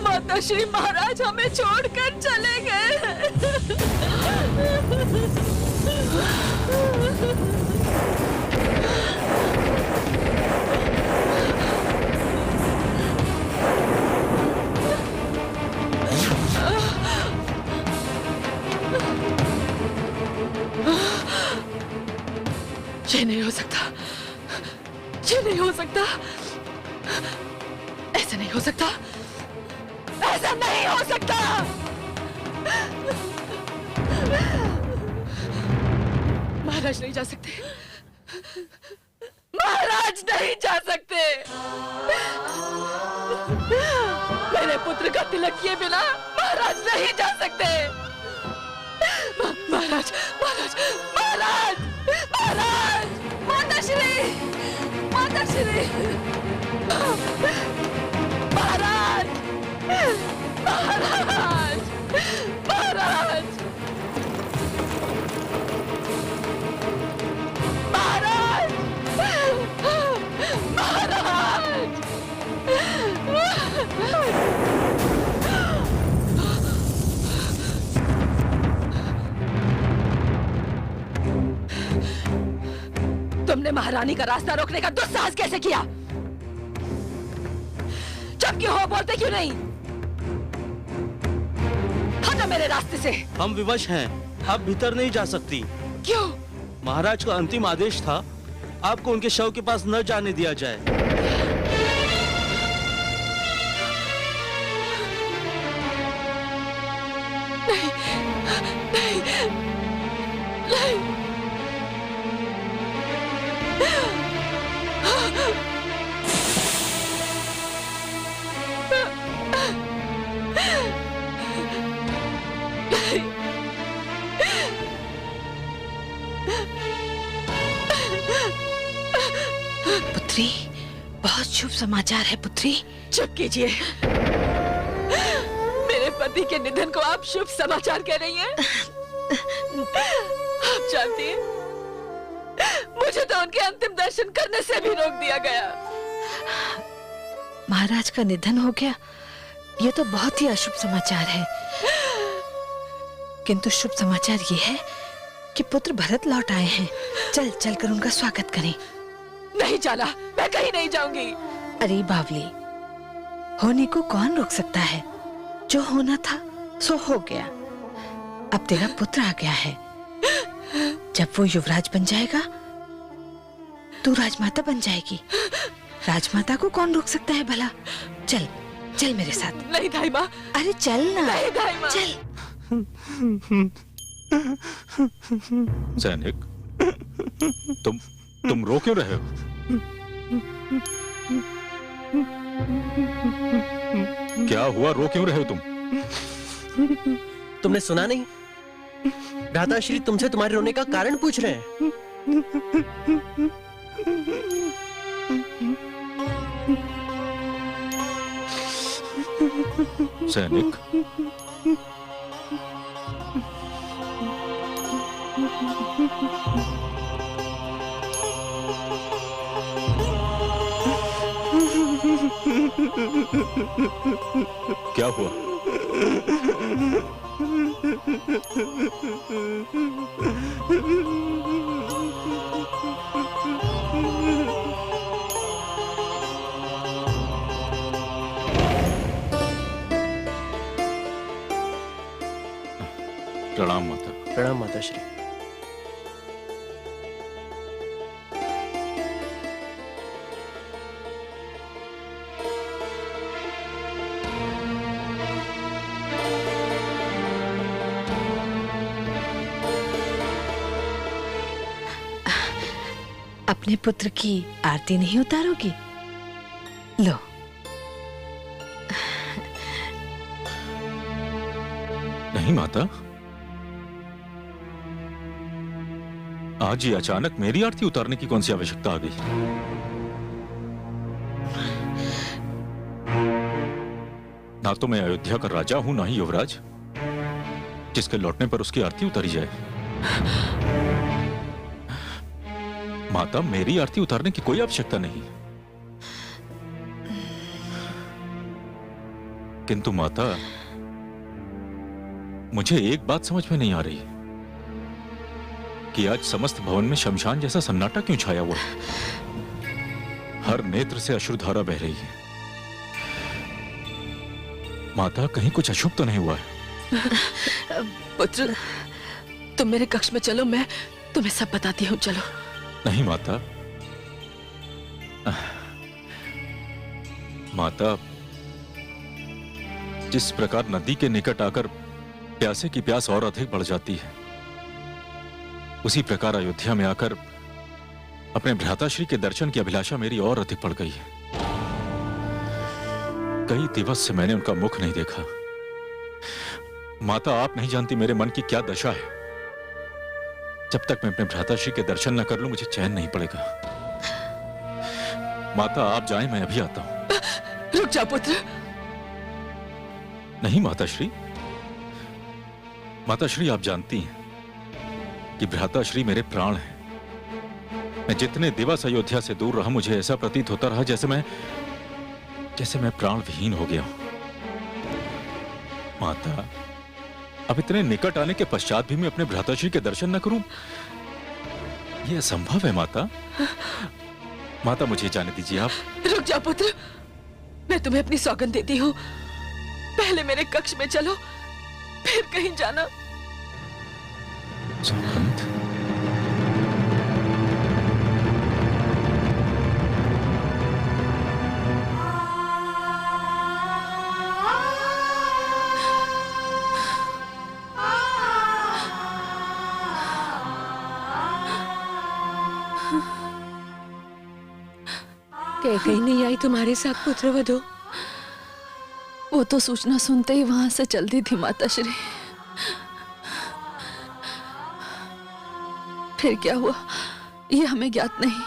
माताश्री, महाराज हमें छोड़कर चले गए। ये नहीं हो सकता, ये नहीं हो सकता, ऐसा नहीं हो सकता, ऐसा नहीं हो सकता। महाराज नहीं जा सकते, महाराज नहीं जा सकते। मेरे पुत्र का तिलक किए बिना महाराज नहीं जा सकते। महाराज, महाराज, महाराज, महाराज, माताश्री, माताश्री, महाराज, महाराज, महाराज, महाराज, महाराज। तुमने महारानी का रास्ता रोकने का दुस्साहस कैसे किया? जब क्यों हो बोलते क्यों नहीं? हटो मेरे रास्ते से। हम विवश हैं, आप भीतर नहीं जा सकती। क्यों? महाराज का अंतिम आदेश था आपको उनके शव के पास न जाने दिया जाए। नहीं, नहीं, नहीं। पुत्री, बहुत शुभ समाचार है पुत्री। चुप कीजिए। मेरे पति के निधन को आप शुभ समाचार कह रही हैं? आप जानती हैं, मुझे तो उनके अंतिम दर्शन करने से भी रोक दिया गया। महाराज का निधन हो गया, ये तो बहुत ही अशुभ समाचार है। किंतु शुभ समाचार ये है कि पुत्र भरत लौट आए हैं। चल चल कर उनका स्वागत करें। नहीं जाना, मैं कहीं नहीं जाऊंगी। अरे बावली, होने को कौन रोक सकता है? जो होना था सो हो गया। अब तेरा पुत्र आ गया है, जब वो युवराज बन जाएगा तू राजमाता बन जाएगी। राजमाता को कौन रोक सकता है भला? चल चल मेरे साथ। नहीं दाई माँ। अरे चल ना। नहीं दाई माँ। चल। सैनिक, तुम रो क्यों रहे हो? क्या हुआ, रो क्यों रहे हो तुम? तुमने सुना नहीं? भ्राताश्री तुमसे तुम्हारे रोने का कारण पूछ रहे हैं। सैनिक, क्या हुआ? माताश्री। अपने पुत्र की आरती नहीं उतारोगी? लो। नहीं माता, आज ये अचानक मेरी आरती उतारने की कौन सी आवश्यकता आ गई? ना तो मैं अयोध्या का राजा हूं, ना ही युवराज जिसके लौटने पर उसकी आरती उतारी जाए। माता, मेरी आरती उतारने की कोई आवश्यकता नहीं। किंतु माता, मुझे एक बात समझ में नहीं आ रही कि आज समस्त भवन में शमशान जैसा सन्नाटा क्यों छाया हुआ है? हर नेत्र से अश्रुधारा बह रही है। माता, कहीं कुछ अशुभ तो नहीं हुआ है? पुत्र, तुम मेरे कक्ष में चलो, मैं तुम्हें सब बताती हूँ। चलो। नहीं माता। माता, जिस प्रकार नदी के निकट आकर प्यासे की प्यास और अधिक बढ़ जाती है, उसी प्रकार अयोध्या में आकर अपने भ्राताश्री के दर्शन की अभिलाषा मेरी और अधिक बढ़ गई है। कई दिवस से मैंने उनका मुख नहीं देखा। माता, आप नहीं जानती मेरे मन की क्या दशा है। जब तक मैं अपने भ्राताश्री के दर्शन न कर लूं, मुझे चैन नहीं पड़ेगा। माता, आप जाएं, मैं अभी आता हूं। रुक जा पुत्र। नहीं माताश्री। माताश्री, आप जानती हैं कि भ्राताश्री मेरे प्राण हैं। मैं जितने दिवस अयोध्या से दूर रहा, मुझे ऐसा प्रतीत होता रहा जैसे मैं प्राण विहीन हो गया हूं। माता, अब इतने निकट आने के पश्चात भी मैं अपने भ्राताश्री के दर्शन न करूं, यह असंभव है। माता, माता, मुझे जाने दीजिए आप। रुक जा पुत्र, मैं तुम्हें अपनी सौगंध देती हूँ। पहले मेरे कक्ष में चलो, फिर कहीं जाना। सौगंध? कहीं नहीं आई तुम्हारे साथ पुत्रवधू? वो तो सूचना सुनते ही वहां से चल दी थी माताश्री। फिर क्या हुआ ये हमें ज्ञात नहीं।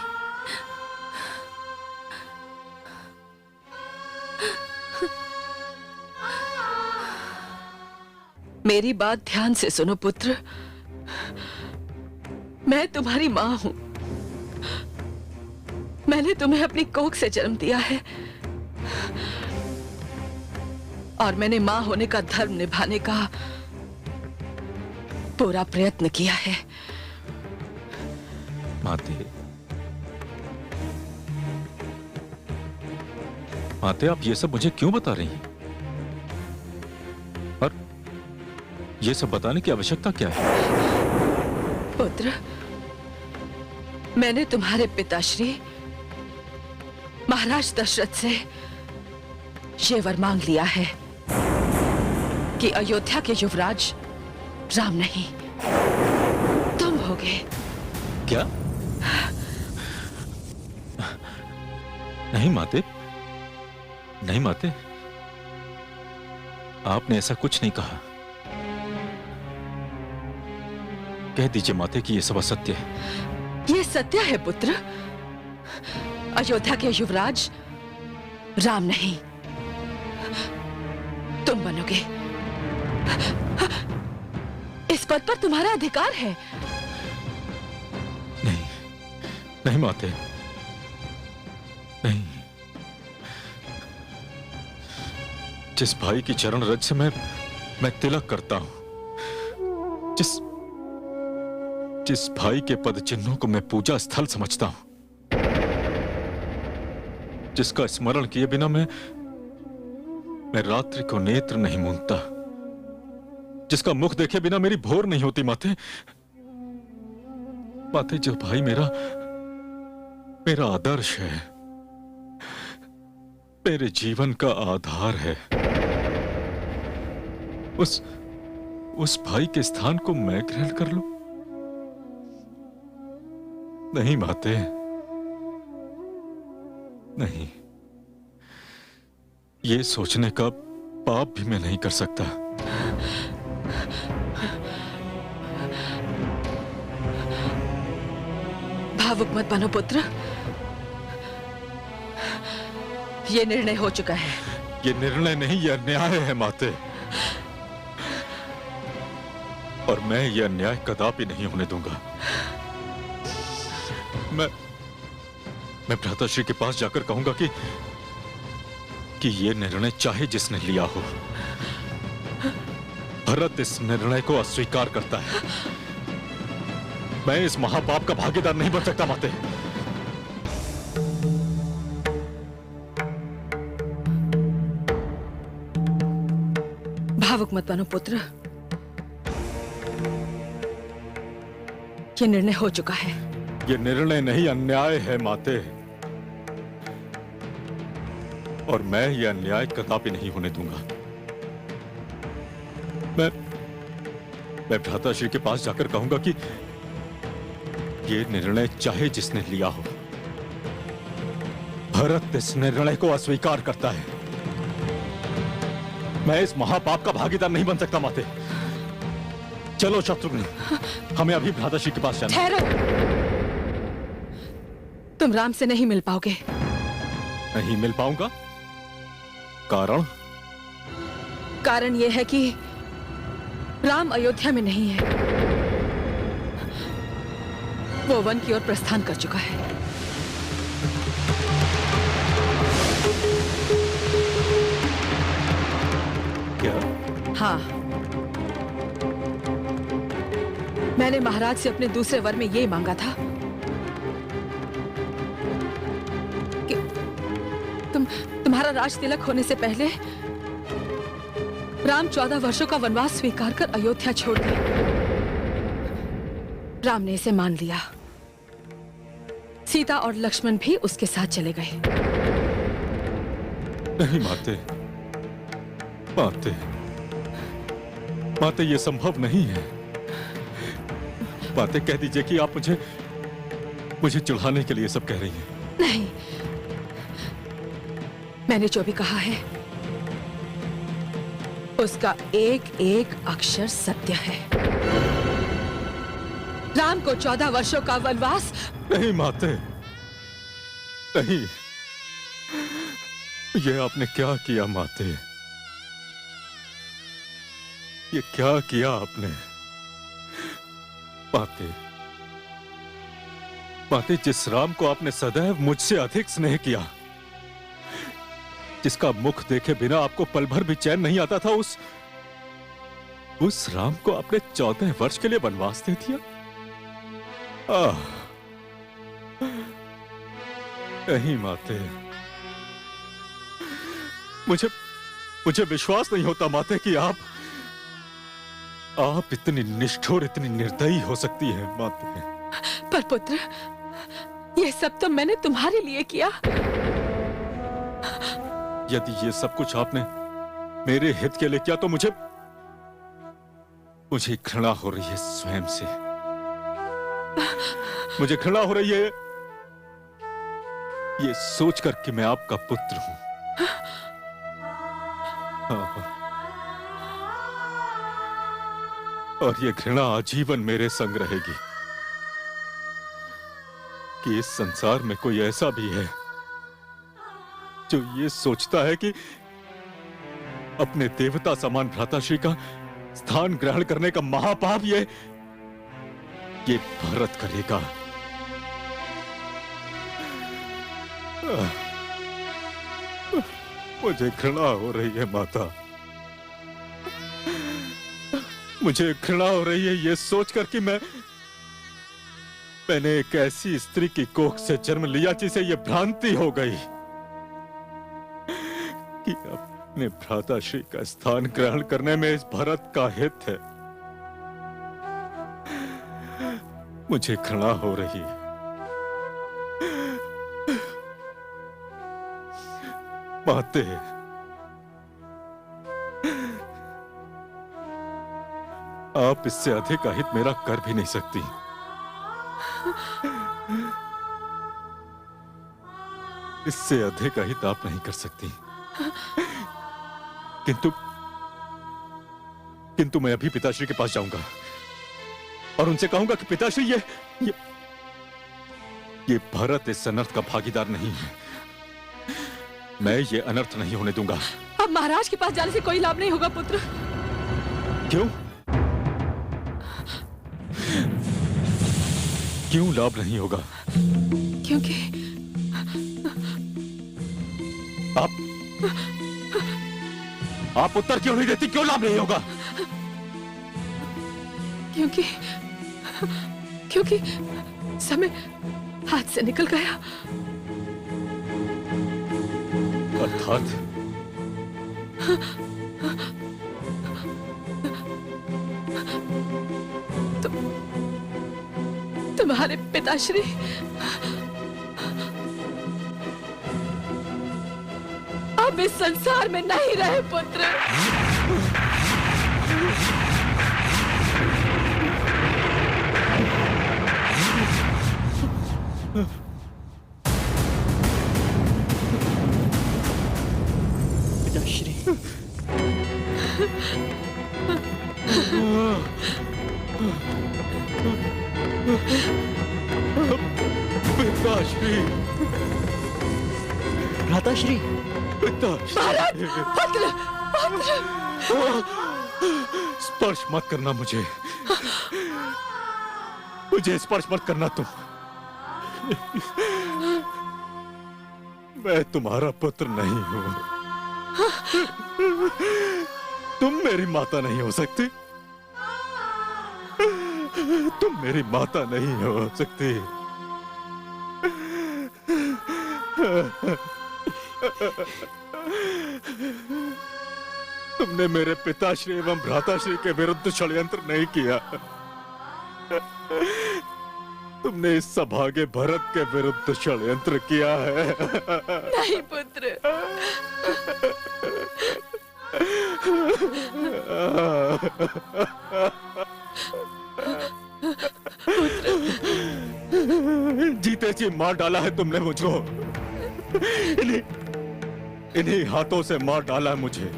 मेरी बात ध्यान से सुनो पुत्र। मैं तुम्हारी मां हूं। मैंने तुम्हें अपनी कोख से जन्म दिया है और मैंने मां होने का धर्म निभाने का पूरा प्रयत्न किया है। माते, आप ये सब मुझे क्यों बता रही हैं? और ये सब बताने की आवश्यकता क्या है? पुत्र, मैंने तुम्हारे पिताश्री महाराज दशरथ से ये वर मांग लिया है कि अयोध्या के युवराज राम नहीं, तुम होगे। क्या? नहीं माते, नहीं माते, आपने ऐसा कुछ नहीं कहा। कह दीजिए माते कि यह सब असत्य है। यह सत्य है पुत्र। अयोध्या के युवराज राम नहीं, तुम बनोगे। इस पद पर तुम्हारा अधिकार है। नहीं, नहीं माते, नहीं। जिस भाई की चरण रज से मैं तिलक करता हूं, जिस भाई के पद चिन्हों को मैं पूजा स्थल समझता हूं, जिसका स्मरण किए बिना मैं रात्रि को नेत्र नहीं मूंदता, जिसका मुख देखे बिना मेरी भोर नहीं होती माते, माते, जो भाई मेरा आदर्श है, मेरे जीवन का आधार है, उस भाई के स्थान को मैं ग्रहण कर लूं? नहीं माते, नहीं। ये सोचने का पाप भी मैं नहीं कर सकता। भावुक मत बनो पुत्र। ये निर्णय हो चुका है। ये निर्णय नहीं, ये अन्याय है माते, और मैं ये अन्याय कदापि नहीं होने दूंगा। मैं भ्राताश्री के पास जाकर कहूंगा कि ये निर्णय चाहे जिसने लिया हो, भरत इस निर्णय को अस्वीकार करता है। मैं इस महापाप का भागीदार नहीं बन सकता माते। भावुक मत बनो पुत्र। ये निर्णय हो चुका है। ये निर्णय नहीं, अन्याय है माते, और मैं ये अन्याय कदापि नहीं होने दूंगा। मैं भ्राताश्री के पास जाकर कहूंगा कि ये निर्णय चाहे जिसने लिया हो, भरत इस निर्णय को अस्वीकार करता है। मैं इस महापाप का भागीदार नहीं बन सकता माते। चलो शत्रुघ्न, हमें अभी भ्राताश्री के पास जाना। ठहरो, तुम राम से नहीं मिल पाओगे। नहीं मिल पाऊंगा? कारण? कारण यह है कि राम अयोध्या में नहीं है। वो वन की ओर प्रस्थान कर चुका है। क्या? हाँ, मैंने महाराज से अपने दूसरे वर में यही मांगा था कि तुम्हारा राज तिलक होने से पहले राम 14 वर्षों का वनवास स्वीकार कर अयोध्या छोड़ दे। राम ने इसे मान लिया। सीता और लक्ष्मण भी उसके साथ चले गए। नहीं माते, माते, माते, ये संभव नहीं है। माते, कह दीजिए कि आप मुझे चिढ़ाने के लिए सब कह रही हैं। नहीं, मैंने जो भी कहा है उसका एक एक अक्षर सत्य है। राम को 14 वर्षों का वनवास। नहीं माते, नहीं। ये आपने क्या किया माते? ये क्या किया आपने? माते, माते, जिस राम को आपने सदैव मुझसे अधिक स्नेह किया, जिसका मुख देखे बिना आपको पल भर भी चैन नहीं आता था, उस राम को आपने 14 वर्ष के लिए वनवास दे दिया। नहीं माते, मुझे विश्वास नहीं होता माते कि आप इतनी निष्ठुर, इतनी निर्दयी हो सकती है माते। पर पुत्र, ये सब तो मैंने तुम्हारे लिए किया। यदि ये सब कुछ आपने मेरे हित के लिए किया तो मुझे घृणा हो रही है स्वयं से। मुझे घृणा हो रही है ये सोचकर कि मैं आपका पुत्र हूं। हाँ। और ये घृणा आजीवन मेरे संग रहेगी कि इस संसार में कोई ऐसा भी है जो ये सोचता है कि अपने देवता समान भ्राताश्री का स्थान ग्रहण करने का महापाप ये भरत करेगा। मुझे घृणा हो रही है माता, मुझे घृणा हो रही है ये सोचकर कि मैंने एक ऐसी स्त्री की कोख से जन्म लिया जिसे ये भ्रांति हो गई कि अपने भ्राताश्री का स्थान ग्रहण करने में इस भरत का हित है। मुझे घृणा हो रही है। माते, आप इससे अधिक अहित मेरा कर भी नहीं सकती। इससे अधिक अहित आप नहीं कर सकती। किंतु मैं अभी पिताश्री के पास जाऊंगा और उनसे कहूंगा कि पिताश्री ये भरत इस अनर्थ का भागीदार नहीं है। मैं ये अनर्थ नहीं होने दूंगा। अब महाराज के पास जाने से कोई लाभ नहीं होगा पुत्र। क्यों? क्यों लाभ नहीं होगा? क्योंकि आप उत्तर क्यों नहीं देती? क्यों लाभ नहीं होगा? क्योंकि समय हाथ से निकल गया। अर्थात तुम्हारे पिताश्री अब इस संसार में नहीं रहे पुत्र। पिताश्री, पिताश्री, भ्राताश्री, पिताश्री, पुत्र, पुत्र। स्पर्श मत करना मुझे स्पर्श मत करना तुम। मैं तुम्हारा पुत्र नहीं हूं। तुम मेरी माता नहीं हो सकती। तुम मेरी माता नहीं हो सकती। तुमने मेरे पिताश्री एवं भ्राताश्री के विरुद्ध षड्यंत्र नहीं किया। तुमने इस सभागे भरत के विरुद्ध षड्यंत्र किया है। नहीं पुत्र। जीते जी मार डाला है तुमने मुझको। इन्हीं हाथों से मार डाला है मुझे।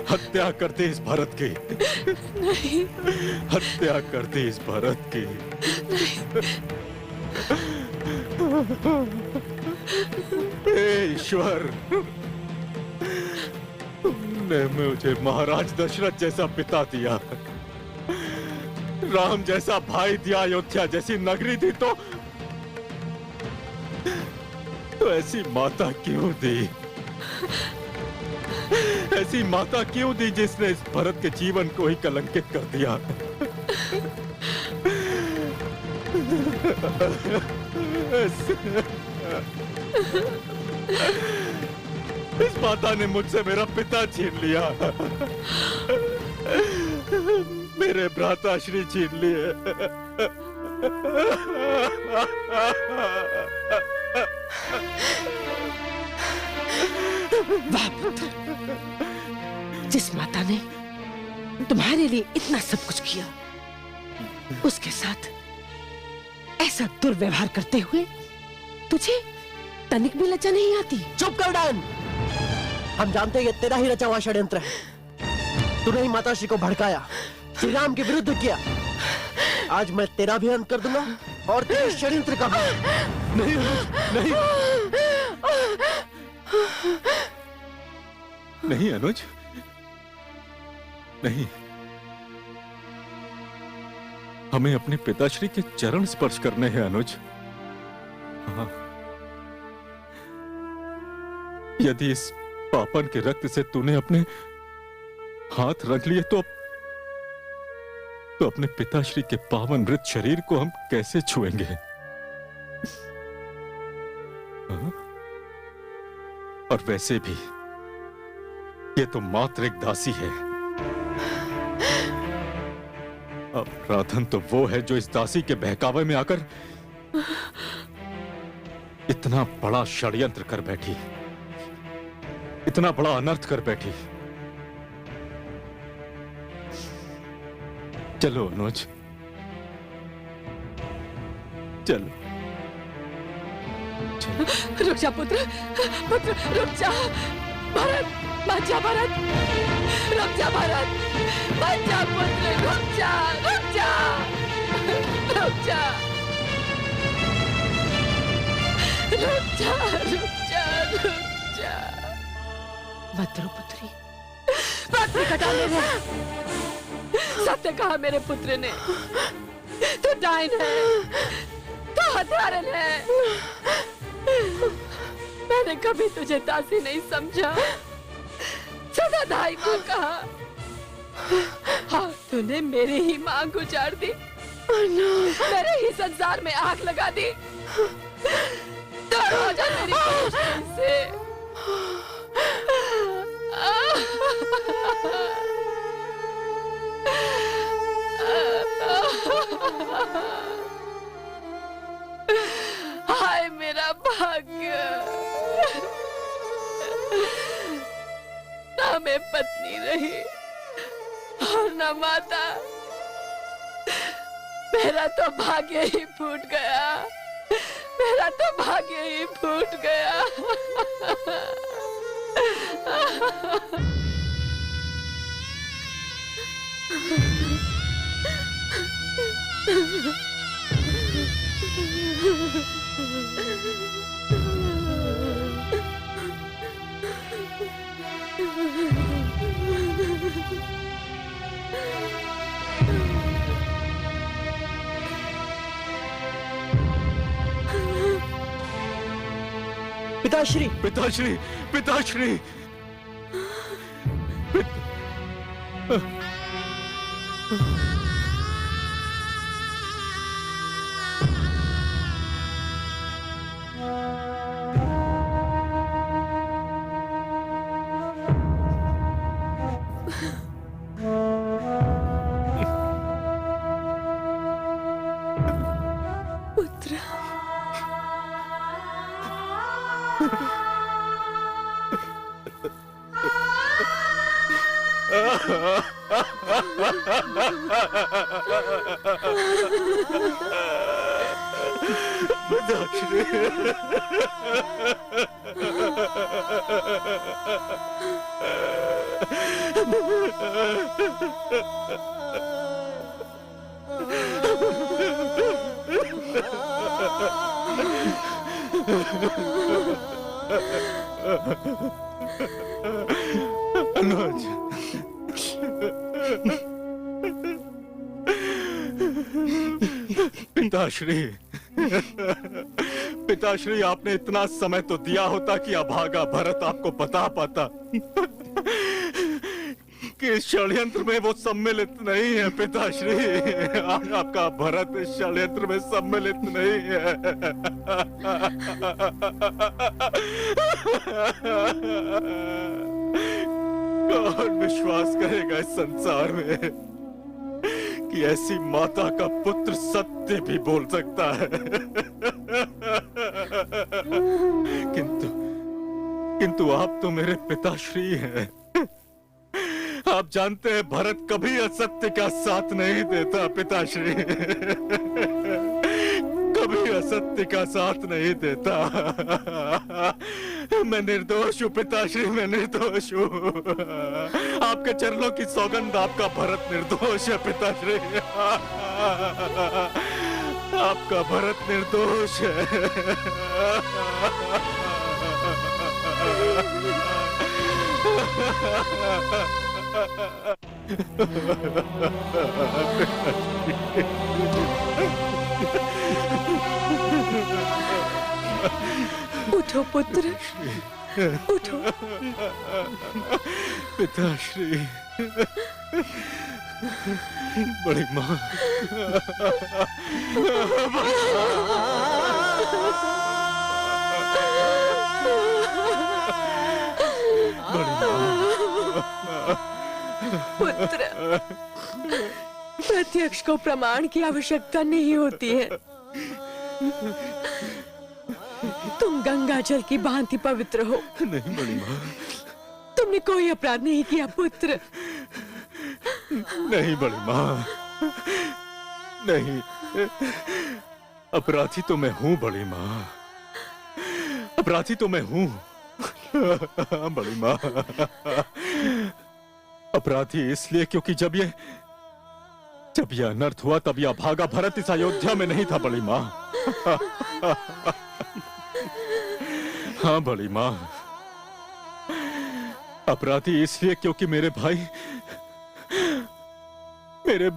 हत्या करते इस भरत की। नहीं। हत्या करते इस भरत की। हे ईश्वर, तुमने मुझे महाराज दशरथ जैसा पिता दिया, राम जैसा भाई दिया, अयोध्या जैसी नगरी दी, तो ऐसी माता क्यों दी? ऐसी माता क्यों दी जिसने इस भरत के जीवन को ही कलंकित कर दिया? इस माता ने मुझसे मेरा पिता छीन लिया, मेरे भ्राताश्री छीन लिए। वाह पुत्र, जिस माता ने तुम्हारे लिए इतना सब कुछ किया, उसके साथ ऐसा दुर्व्यवहार करते हुए तुझे तनिक भी लज्जा नहीं आती? चुप कर डान। हम जानते हैं कि तेरा ही रचा हुआ षड्यंत्र है। तूने ही माताश्री को भड़काया, श्री राम के विरुद्ध किया। आज मैं तेरा भी अंत कर दूंगा और तेरे षड्यंत्र का भी। नहीं, नहीं, नहीं अनुज, नहीं। हमें अपने पिताश्री के चरण स्पर्श करने हैं अनुज। हाँ। यदि इस पापन के रक्त से तूने अपने हाथ रख लिए तो अपने पिताश्री के पावन मृत शरीर को हम कैसे छुएंगे? हाँ? और वैसे भी ये तो मात्र एक दासी है। अपराधन तो वो है जो इस दासी के बहकावे में आकर इतना बड़ा षड्यंत्र कर बैठी, इतना बड़ा अनर्थ कर बैठी। चलो अनुज, चलो। रुक जा पुत्र, पुत्र रुक जा। भरत, मत जा भरत, रुक जा भरत, मत जा पुत्र, रुक जा, रुक जा, रुक जा, रुक जा, रुक जा, रुक जा। मत रो पुत्री, मत कटा मेरे। सत्य कहा मेरे पुत्र ने, तू डायन है, तू हत्यारन है। मैंने कभी तुझे दासी नहीं समझा, सदा दाई माँ कहा। हाँ, तूने मेरी ही माँ गुजार दी, मेरे ही संसार में आग लगा दी। दूर हो जा मेरी रोशनी से। हाय मेरा भाग्य, ना मैं पत्नी रही और ना माता। मेरा तो भाग्य ही फूट गया, मेरा तो भाग्य ही फूट गया। पिताश्री, पिताश्री, पिताश्री, अनुज, पिताश्री, पिताश्री, आपने इतना समय तो दिया होता कि अभागा भरत आपको बता पाता कि इस षड्यंत्र में वो सम्मिलित नहीं है। पिताश्री, आपका भरत इस षड्यंत्र में सम्मिलित नहीं है। कौन विश्वास करेगा इस संसार में कि ऐसी माता का पुत्र सत्य भी बोल सकता है। किंतु आप तो मेरे पिताश्री हैं। आप जानते हैं भरत कभी असत्य का साथ नहीं देता। पिताश्री, कभी असत्य का साथ नहीं देता। मैं निर्दोष हूँ पिताश्री, मैं निर्दोष हूँ। आपके चरणों की सौगंध, आपका भरत निर्दोष है पिताश्री। आपका भरत निर्दोष है। उठो पुत्र, उठो। पिताश्री, बड़ी माँ, पुत्र, प्रत्यक्ष को प्रमाण की आवश्यकता नहीं होती है। तुम गंगा जल की भांति पवित्र हो। नहीं बड़ी माँ, तुमने कोई अपराध नहीं किया पुत्र। नहीं बड़ी माँ, नहीं। अपराधी तो मैं हूँ बड़ी माँ, अपराधी तो मैं हूँ। बड़ी माँ, अपराधी इसलिए क्योंकि जब ये अनर्थ हुआ तब यह भागा भरत इस अयोध्या में नहीं था बड़ी माँ। हाँ बड़ी माँ, अपराधी इसलिए क्योंकि मेरे भाई, मेरे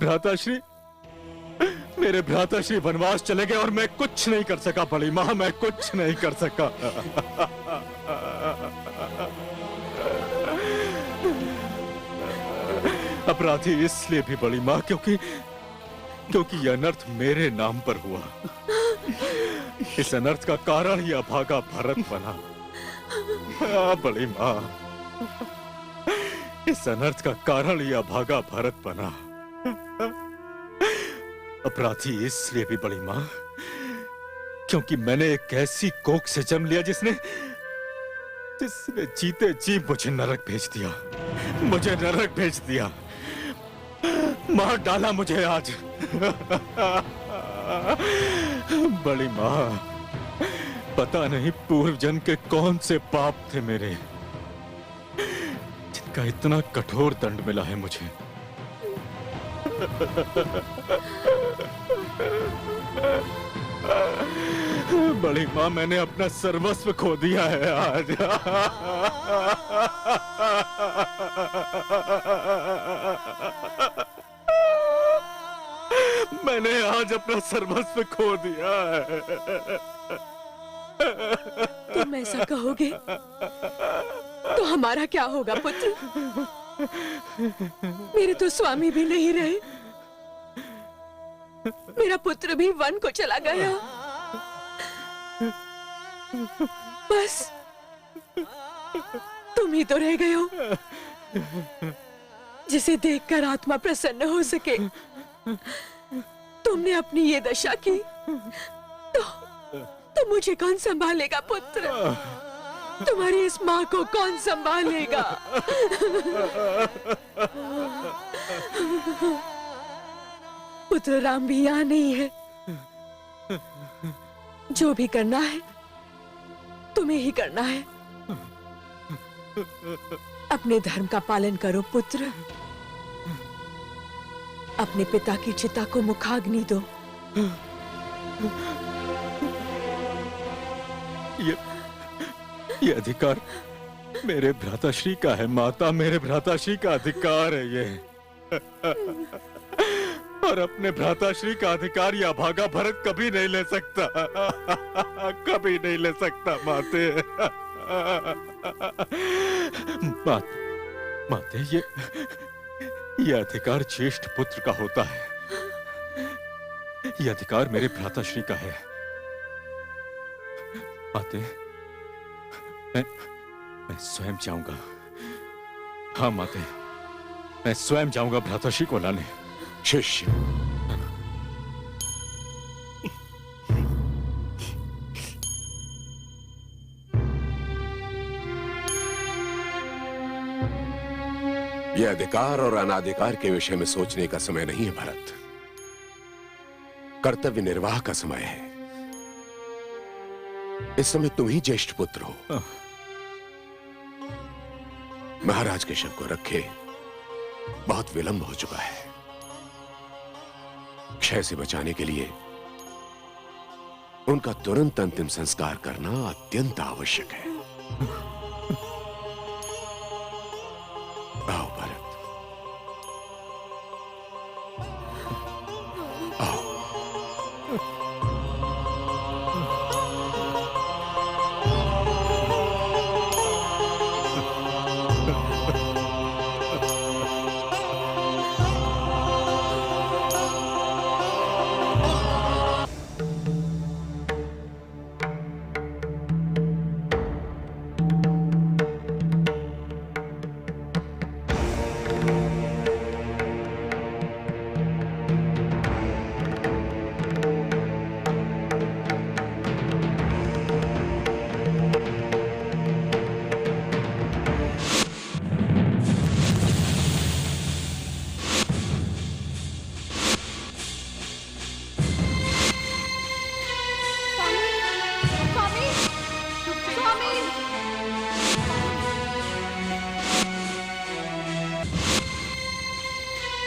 भ्राताश्री वनवास चले गए और मैं कुछ नहीं कर सका बड़ी माँ, मैं कुछ नहीं कर सका। अपराधी इसलिए भी बड़ी माँ क्योंकि यह अनर्थ मेरे नाम पर हुआ। इस अनर्थ का कारण ही अभागा भरत बना। बड़ी माँ, इस अनर्थ का कारण ही अभागा भरत बना। अपराधी इसलिए भी बड़ी माँ क्योंकि मैंने एक ऐसी कोख से जन्म लिया जिसने जीते जी मुझे नरक भेज दिया, मुझे नरक भेज दिया, मार डाला मुझे आज। बड़ी माँ, पता नहीं पूर्व जन्म के कौन से पाप थे मेरे, जिनका इतना कठोर दंड मिला है मुझे। बड़ी माँ, मैंने अपना सर्वस्व खो दिया है आज। मैंने आज अपना सर्वस्व खो दिया है। तुम ऐसा कहोगे तो हमारा क्या होगा पुत्र? मेरे तो स्वामी भी नहीं रहे, मेरा पुत्र भी वन को चला गया। बस तुम ही तो रह गए हो जिसे देखकर आत्मा प्रसन्न हो सके। तुमने अपनी ये दशा की तो मुझे कौन संभालेगा पुत्र? तुम्हारी इस माँ को कौन संभालेगा? पुत्र राम भी यहाँ नहीं है। जो भी करना है तुम्हें ही करना है। अपने धर्म का पालन करो पुत्र। अपने पिता की चिता को मुखाग्नि दो। ये अधिकार मेरे भ्राताश्री का है माता, मेरे भ्राताश्री का अधिकार है ये। और अपने भ्राताश्री का अधिकार या भागा भरत कभी नहीं ले सकता, कभी नहीं ले सकता माते। माते, ये अधिकार ज्येष्ठ पुत्र का होता है। ये अधिकार मेरे भ्राताश्री का है। माते, मैं स्वयं जाऊंगा। हाँ माते, मैं स्वयं जाऊंगा भ्राताश्री को लाने। शिष्य, यह अधिकार और अनाधिकार के विषय में सोचने का समय नहीं है भरत। कर्तव्य निर्वाह का समय है। इस समय तुम ही ज्येष्ठ पुत्र हो। महाराज के शव को रखे बहुत विलंब हो चुका है। क्षय से बचाने के लिए उनका तुरंत अंतिम संस्कार करना अत्यंत आवश्यक है। आओ भरत, आओ।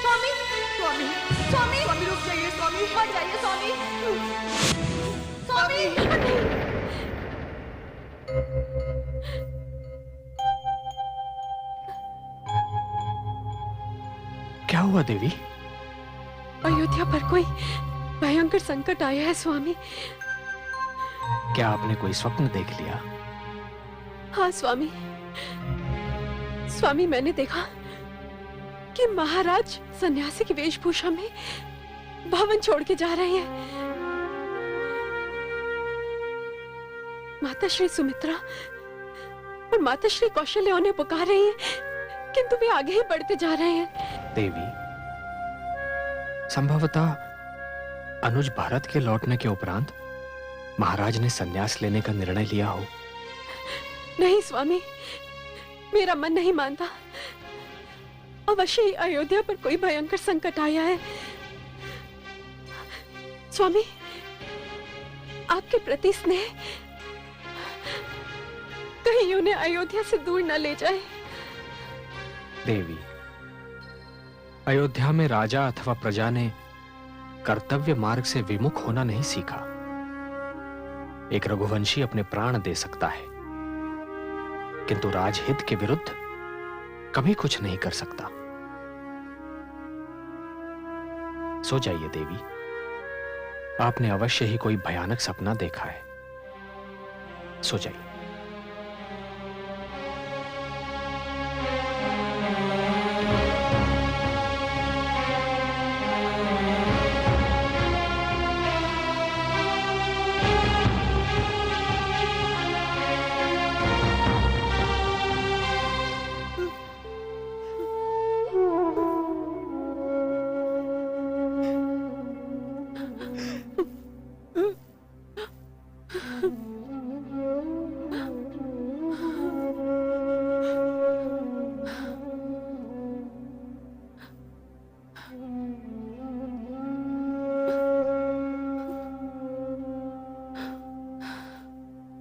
स्वामी स्वामी स्वामी स्वामी रुक जाइए स्वामी, मत जाइए स्वामी। स्वामी क्या हुआ देवी? अयोध्या पर कोई भयंकर संकट आया है स्वामी। क्या आपने कोई स्वप्न देख लिया? हाँ स्वामी, स्वामी मैंने देखा कि महाराज सन्यासी की वेशभूषा में भवन छोड़ के जा रहे हैं। माता श्री सुमित्रा और माता श्री कौशल्या उन्हें पुकार रही हैं, किंतु वे आगे ही बढ़ते जा रहे हैं। देवी, संभवतः अनुज भारत के लौटने के उपरांत महाराज ने संन्यास लेने का निर्णय लिया हो। नहीं स्वामी, मेरा मन नहीं मानता। अवश्य ही अयोध्या पर कोई भयंकर संकट आया है। स्वामी, आपके प्रति स्नेह कहीं उन्हें अयोध्या से दूर न ले जाए। देवी, अयोध्या में राजा अथवा प्रजा ने कर्तव्य मार्ग से विमुख होना नहीं सीखा। एक रघुवंशी अपने प्राण दे सकता है, किंतु राजहित के विरुद्ध कभी कुछ नहीं कर सकता। सो जाइए देवी, आपने अवश्य ही कोई भयानक सपना देखा है। सो जाइए।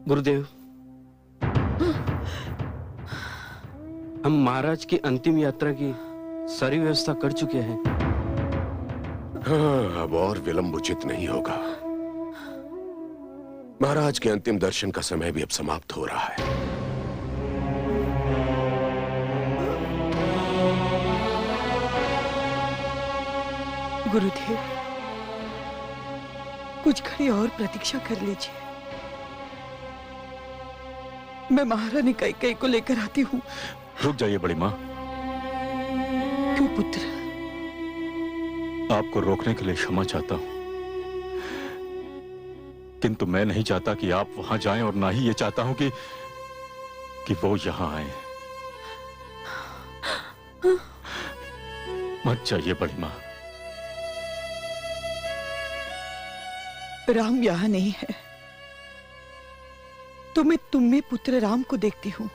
गुरुदेव, हम महाराज की अंतिम यात्रा की सारी व्यवस्था कर चुके हैं। हाँ, अब और विलंब उचित नहीं होगा। महाराज के अंतिम दर्शन का समय भी अब समाप्त हो रहा है। गुरुदेव, कुछ घड़ी और प्रतीक्षा कर लीजिए। मैं महारानी कैकेयी को लेकर आती हूँ। रुक जाइए बड़ी माँ। क्यों पुत्र? आपको रोकने के लिए क्षमा चाहता हूँ, किंतु मैं नहीं चाहता कि आप वहां जाएं और ना ही ये चाहता हूं कि वो यहां आए। मत जाइए बड़ी माँ। राम यहाँ नहीं है तो मैं तुम में पुत्र राम को देखती हूँ।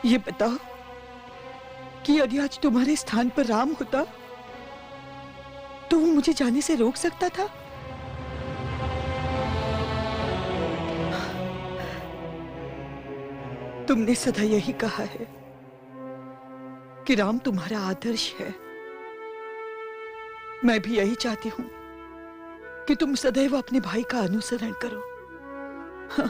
ये बताओ कि यदि आज तुम्हारे स्थान पर राम होता तो वो मुझे जाने से रोक सकता था? तुमने सदा यही कहा है कि राम तुम्हारा आदर्श है। मैं भी यही चाहती हूं कि तुम सदैव अपने भाई का अनुसरण करो। हाँ।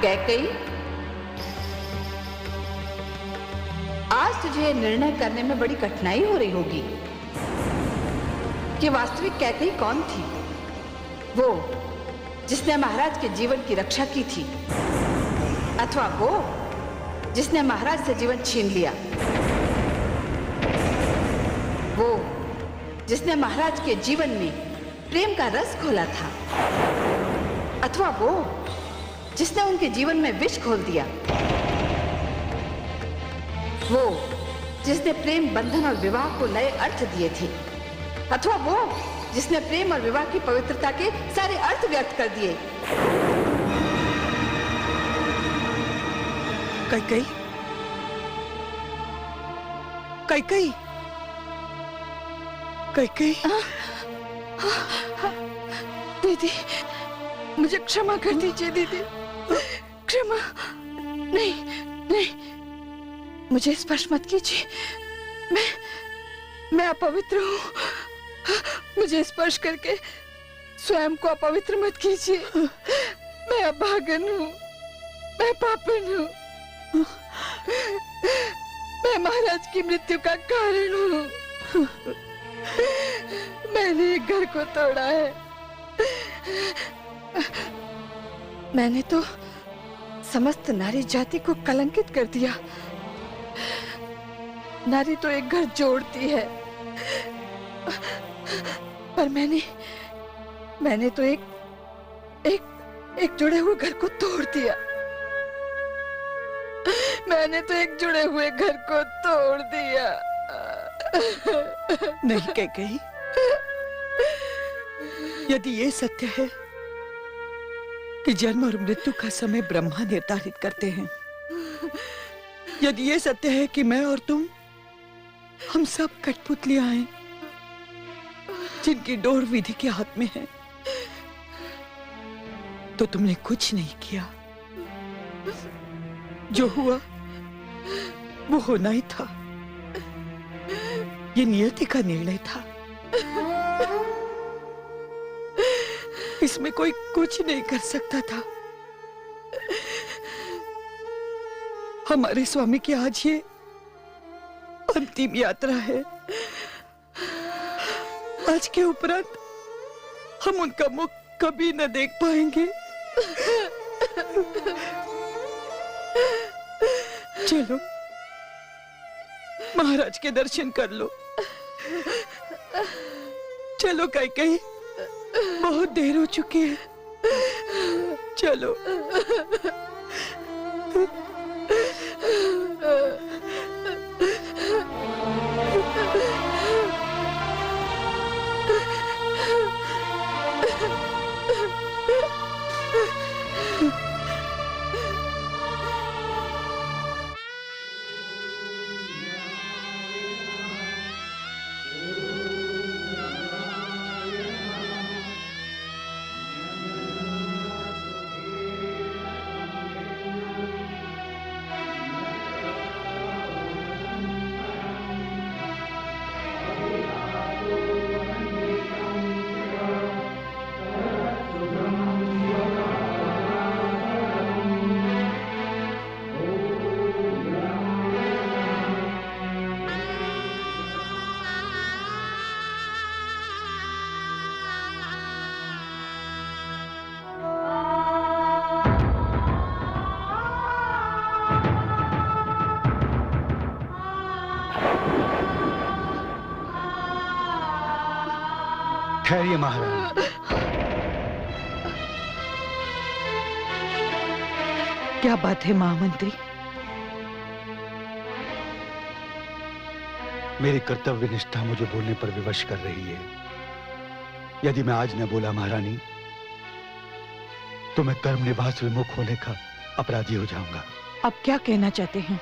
कैकेयी, आज तुझे निर्णय करने में बड़ी कठिनाई हो रही होगी कि वास्तविक कैकेयी कौन थी। वो जिसने महाराज के जीवन की रक्षा की थी, अथवा वो जिसने महाराज से जीवन छीन लिया, वो जिसने महाराज के जीवन में प्रेम का रस घोला था, अथवा वो जिसने उनके जीवन में विष घोल दिया, वो जिसने प्रेम बंधन और विवाह को नए अर्थ दिए थे, अथवा वो जिसने प्रेम और विवाह की पवित्रता के सारे अर्थ व्यक्त कर दिए। कैकई, कैकई, कैकई। दीदी, मुझे क्षमा कर दीजिए दीदी, क्षमा। नहीं नहीं, मुझे स्पर्श मत कीजिए, मैं अपवित्र हूँ। मुझे स्पर्श करके स्वयं को अपवित्र मत कीजिए। मैं अभागन हूँ, मैं पापन हूँ, मैं महाराज की मृत्यु का कारण हूँ। मैंने एक घर को तोड़ा है। मैंने तो समस्त नारी जाति को कलंकित कर दिया। नारी तो एक घर जोड़ती है, पर मैंने तो एक जुड़े हुए घर को तोड़ दिया। मैंने तो एक जुड़े हुए घर को तोड़ दिया। नहीं कैकेयी, यदि ये सत्य है कि जन्म और मृत्यु का समय ब्रह्मा निर्धारित करते हैं, यदि ये सत्य है कि मैं और तुम हम सब कठपुतलियां हैं जिनकी डोर विधि के हाथ में है, तो तुमने कुछ नहीं किया। जो हुआ वो होना ही था। ये नियति का निर्णय था। इसमें कोई कुछ नहीं कर सकता था। हमारे स्वामी की आज ये अंतिम यात्रा है। आज के उपरांत हम उनका मुख कभी न देख पाएंगे। चलो महाराज के दर्शन कर लो। चलो कैकेयी, बहुत देर हो चुकी है। चलो। ठहरिए महाराज। क्या बात है महामंत्री? मेरी कर्तव्य निष्ठा मुझे बोलने पर विवश कर रही है। यदि मैं आज न बोला महारानी, तो मैं कर्म निवास विमुख होने का अपराधी हो जाऊंगा। अब क्या कहना चाहते हैं?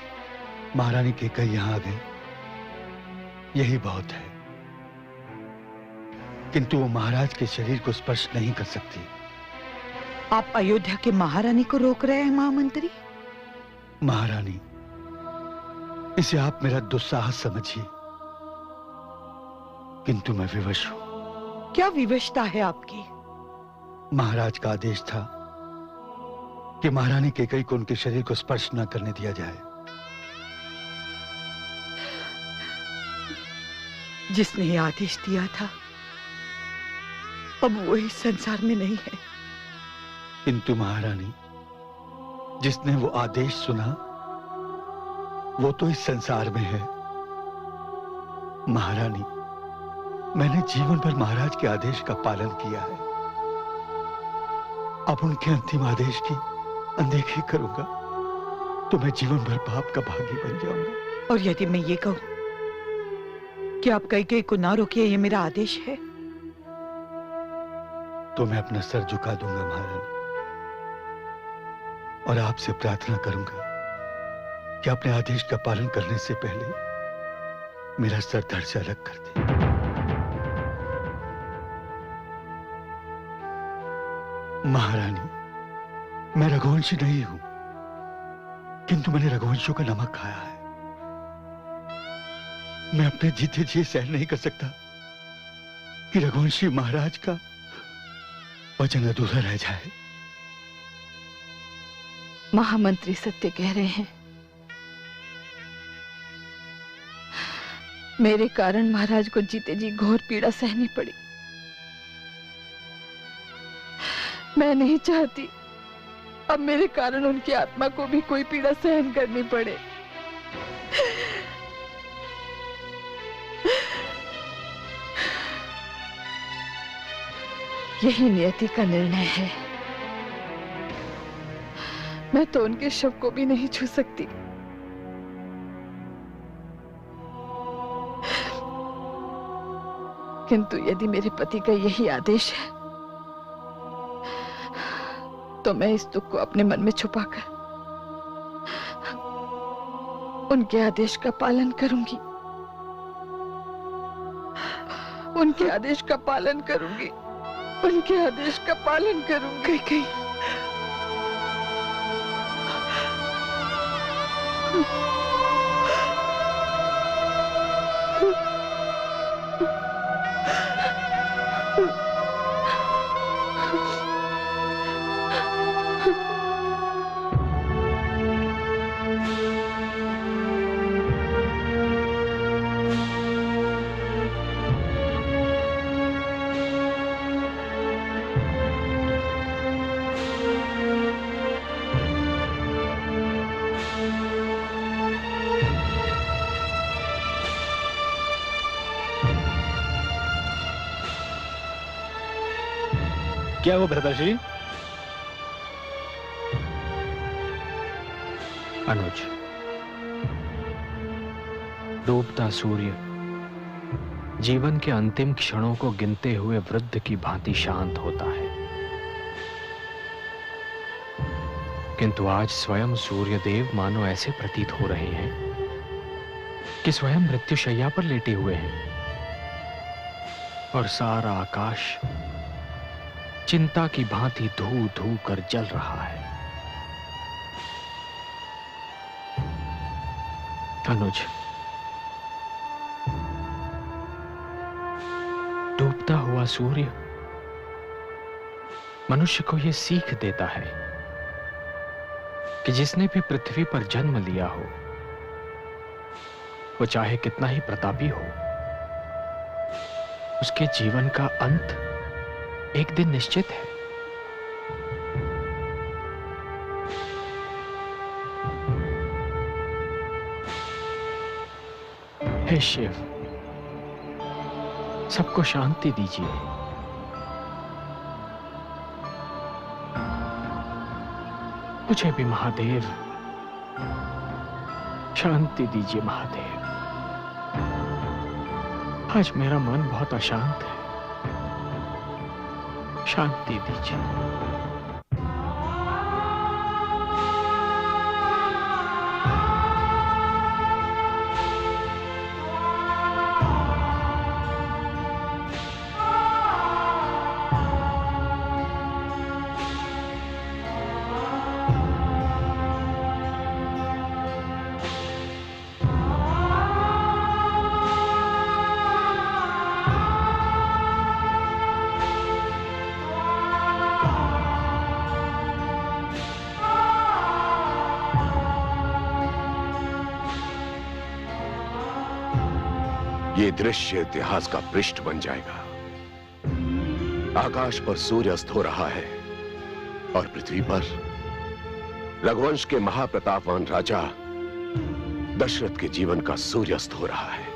महारानी कैकेयी यहाँ आ गई, यही बहुत है। किंतु वो महाराज के शरीर को स्पर्श नहीं कर सकती। आप अयोध्या के महारानी को रोक रहे हैं महामंत्री? महारानी, इसे आप मेरा दुस्साहस समझिए, किंतु मैं विवश हूं। क्या विवशता है आपकी? महाराज का आदेश था कि महारानी कैकेयी को उनके शरीर को स्पर्श न करने दिया जाए। जिसने ये आदेश दिया था अब वो इस संसार में नहीं है। किंतु महारानी, जिसने वो आदेश सुना वो तो इस संसार में है। महारानी, मैंने जीवन भर महाराज के आदेश का पालन किया है। अब उनके अंतिम आदेश की अनदेखी करूंगा तो मैं जीवन भर पाप का भागी बन जाऊंगा। और यदि मैं ये कहूं कि आप कैकेयी को ना रोकिए, ये मेरा आदेश है, तो मैं अपना सर झुका दूंगा महारानी, और आपसे प्रार्थना करूंगा कि अपने आदेश का पालन करने से पहले मेरा सर धड़ से अलग कर दे। महारानी, मैं रघुवंशी नहीं हूं, किंतु मैंने रघुवंशियों का नमक खाया है। मैं अपने जीते जी सहन नहीं कर सकता कि रघुवंशी महाराज का वचन अधूरा रह जाए। महामंत्री सत्य कह रहे हैं। मेरे कारण महाराज को जीते जी घोर पीड़ा सहनी पड़ी। मैं नहीं चाहती अब मेरे कारण उनकी आत्मा को भी कोई पीड़ा सहन करनी पड़े। यही नियति का निर्णय है। मैं तो उनके शव को भी नहीं छू सकती। किंतु यदि मेरे पति का यही आदेश है तो मैं इस दुख को अपने मन में छुपाकर उनके आदेश का पालन करूंगी। उनके आदेश का पालन करूंगी। उनके आदेश का पालन करूंगी। कहीं क्या वो भ्राताश्री? अनुज, डूबता सूर्य जीवन के अंतिम क्षणों को गिनते हुए वृद्ध की भांति शांत होता है, किंतु आज स्वयं सूर्यदेव मानो ऐसे प्रतीत हो रहे हैं कि स्वयं मृत्युशैया पर लेटे हुए हैं और सारा आकाश चिंता की भांति धू धू कर जल रहा है। अनुज, डूबता हुआ सूर्य मनुष्य को यह सीख देता है कि जिसने भी पृथ्वी पर जन्म लिया हो वो चाहे कितना ही प्रतापी हो, उसके जीवन का अंत एक दिन निश्चित है। हे शिव, सबको शांति दीजिए। मुझे भी महादेव शांति दीजिए। महादेव, आज मेरा मन बहुत अशांत है, शांति दीजिए। ये दृश्य इतिहास का पृष्ठ बन जाएगा। आकाश पर सूर्य अस्त हो रहा है और पृथ्वी पर रघुवंश के महाप्रतापवान राजा दशरथ के जीवन का सूर्यास्त हो रहा है।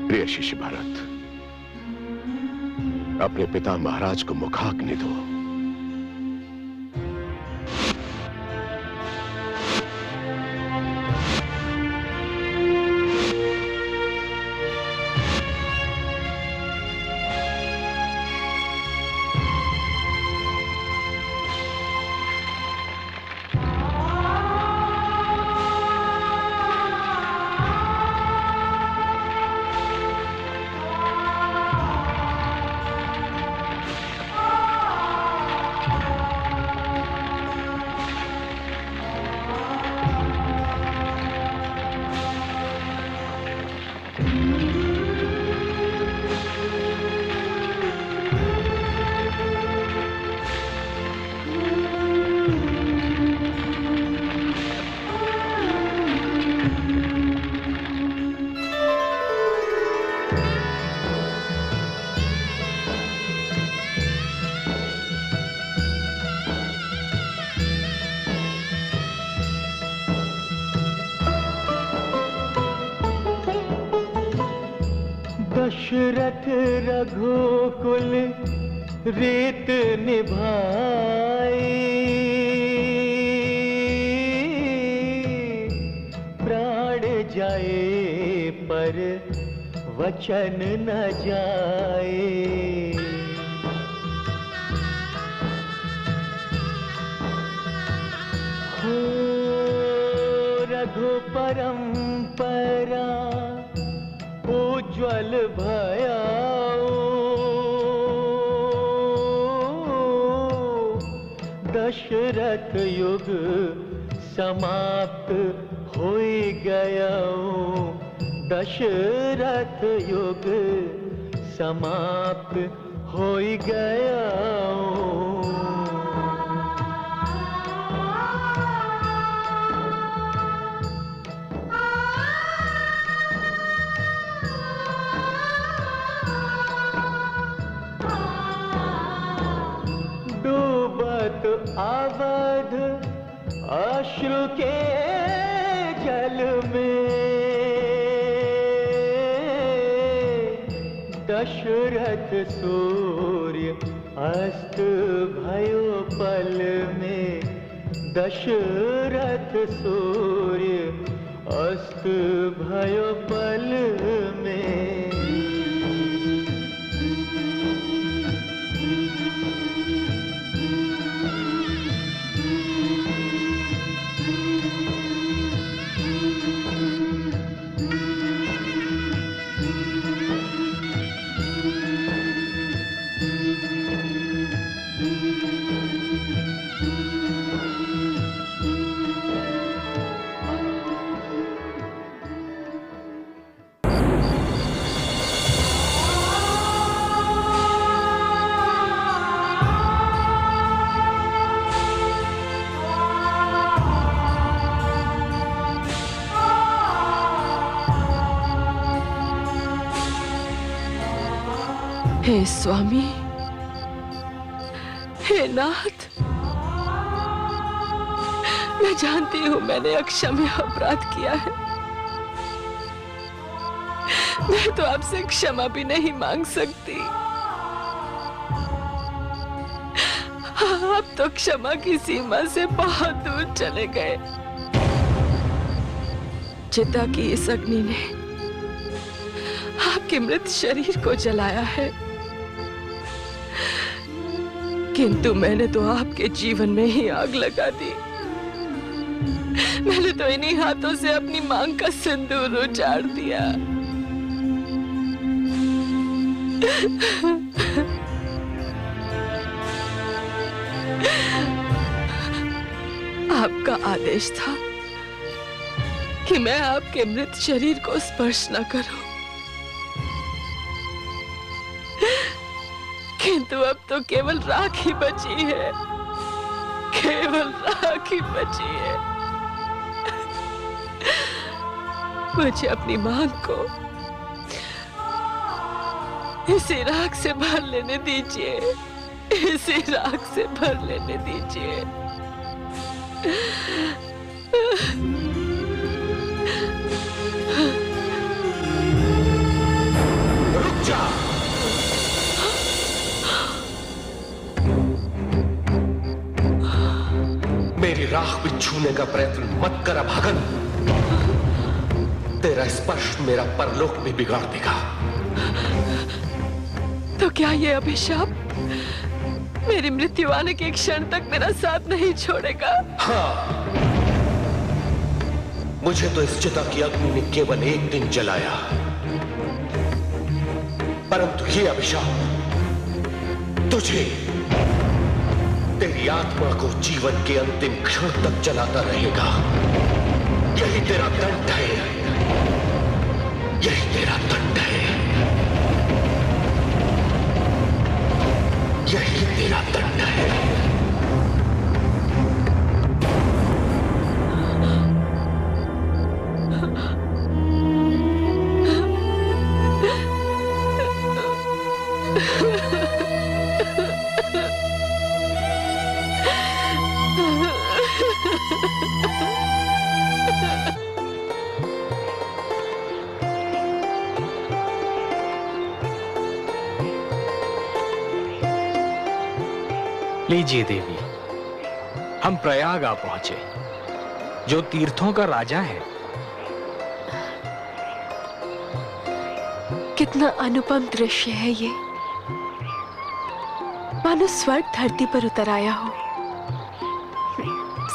प्रिय शिष्य भरत, अपने पिता महाराज को मुखाग्नि दो। दशरथ रघुकुल रीत निभाई, प्राण जाए पर वचन न जाए। हो रघु परंपरा उज्ज्वल भयाओ, दशरथ युग समाप्त हो गया। दशरथ युग समाप्त हो गया। अवध अश्रु के जल में, दशरथ सूर्य अस्त भयो पल में। दशरथ सूर्य अस्त भयो पल में। हे स्वामी, हे नाथ, मैं जानती हूँ मैंने अक्षम्य अपराध किया है। मैं तो आपसे क्षमा भी नहीं मांग सकती। आप तो क्षमा की सीमा से बहुत दूर चले गए। चिता की इस अग्नि ने आपके मृत शरीर को जलाया है, किंतु मैंने तो आपके जीवन में ही आग लगा दी। मैंने तो इन्हीं हाथों से अपनी मांग का सिंदूर उजाड़ दिया। आपका आदेश था कि मैं आपके मृत शरीर को स्पर्श न करूं, किंतु अब तो केवल राख ही बची है, केवल राख ही बची है। मुझे अपनी मांग को इसे राख से भर लेने दीजिए, इसे राख से भर लेने दीजिए। रुक जा। मेरी राख भी छूने का प्रयत्न मत कर अभागन। तेरा स्पर्श मेरा परलोक भी बिगाड़ देगा। तो क्या ये अभिशाप मेरी मृत्यु आने के क्षण तक मेरा साथ नहीं छोड़ेगा? हाँ, मुझे तो इस चिता की अग्नि ने केवल एक दिन जलाया, परंतु ये अभिशाप तुझे, तेरी आत्मा को जीवन के अंतिम क्षण तक जलाता रहेगा। यही तेरा दंड है, यही तेरा दंड है, यही तेरा दंड है। लीजिए देवी, हम प्रयाग आ पहुंचे, जो तीर्थों का राजा है। कितना अनुपम दृश्य है ये, मानो स्वर्ग धरती पर उतर आया हो।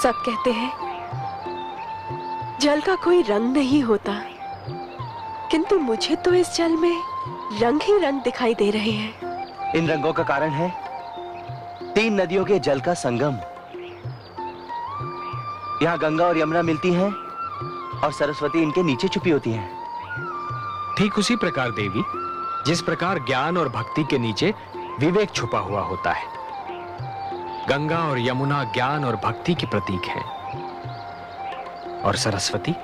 सब कहते हैं जल का कोई रंग नहीं होता, किंतु मुझे तो इस जल में रंग ही रंग दिखाई दे रहे हैं। इन रंगों का कारण है 3 नदियों के जल का संगम। यहाँ गंगा और यमुना मिलती हैं और सरस्वती इनके नीचे छुपी होती हैं। ठीक उसी प्रकार देवी, जिस प्रकार ज्ञान और भक्ति के नीचे विवेक छुपा हुआ होता है। गंगा और यमुना ज्ञान और भक्ति के प्रतीक हैं, और सरस्वती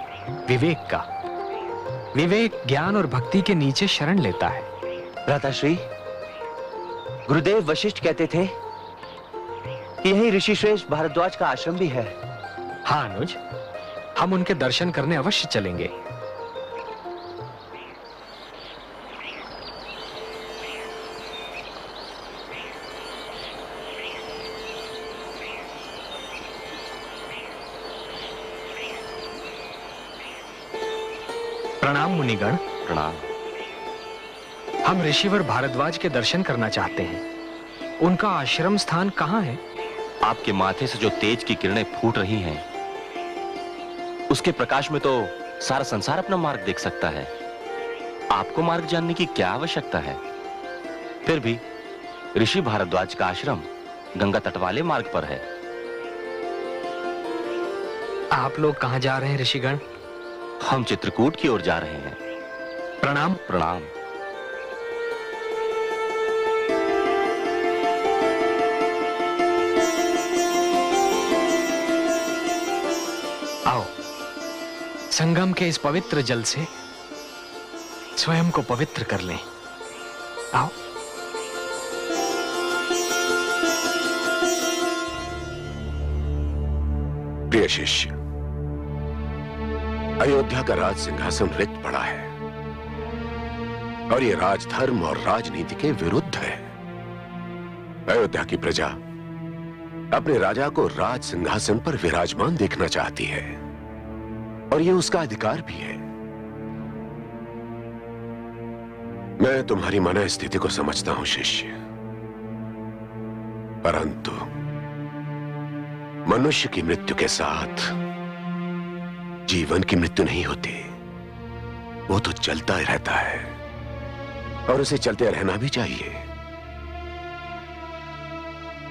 विवेक का। विवेक ज्ञान और भक्ति के नीचे शरण लेता है। भ्राताश्री, गुरुदेव वशिष्ठ कहते थे कि यही ऋषिश्रेष्ठ भारद्वाज का आश्रम भी है। हाँ अनुज, हम उनके दर्शन करने अवश्य चलेंगे। प्रणाम मुनिगण। प्रणाम। हम ऋषिवर भारद्वाज के दर्शन करना चाहते हैं। उनका आश्रम स्थान कहाँ है? आपके माथे से जो तेज की किरणें फूट रही हैं, उसके प्रकाश में तो सारा संसार अपना मार्ग देख सकता है। आपको मार्ग जानने की क्या आवश्यकता है? फिर भी ऋषि भारद्वाज का आश्रम गंगा तट वाले मार्ग पर है। आप लोग कहाँ जा रहे हैं ऋषिगण? हम चित्रकूट की ओर जा रहे हैं। प्रणाम। प्रणाम। आओ, संगम के इस पवित्र जल से स्वयं को पवित्र कर लें। आओ। प्रिय शिष्य, अयोध्या का राज सिंहासन रिक्त पड़ा है और ये राजधर्म और राजनीति के विरुद्ध है। अयोध्या की प्रजा अपने राजा को राज सिंहासन पर विराजमान देखना चाहती है और ये उसका अधिकार भी है। मैं तुम्हारी मन स्थिति को समझता हूं शिष्य, परंतु मनुष्य की मृत्यु के साथ जीवन की मृत्यु नहीं होती। वो तो चलता ही रहता है और उसे चलते रहना भी चाहिए।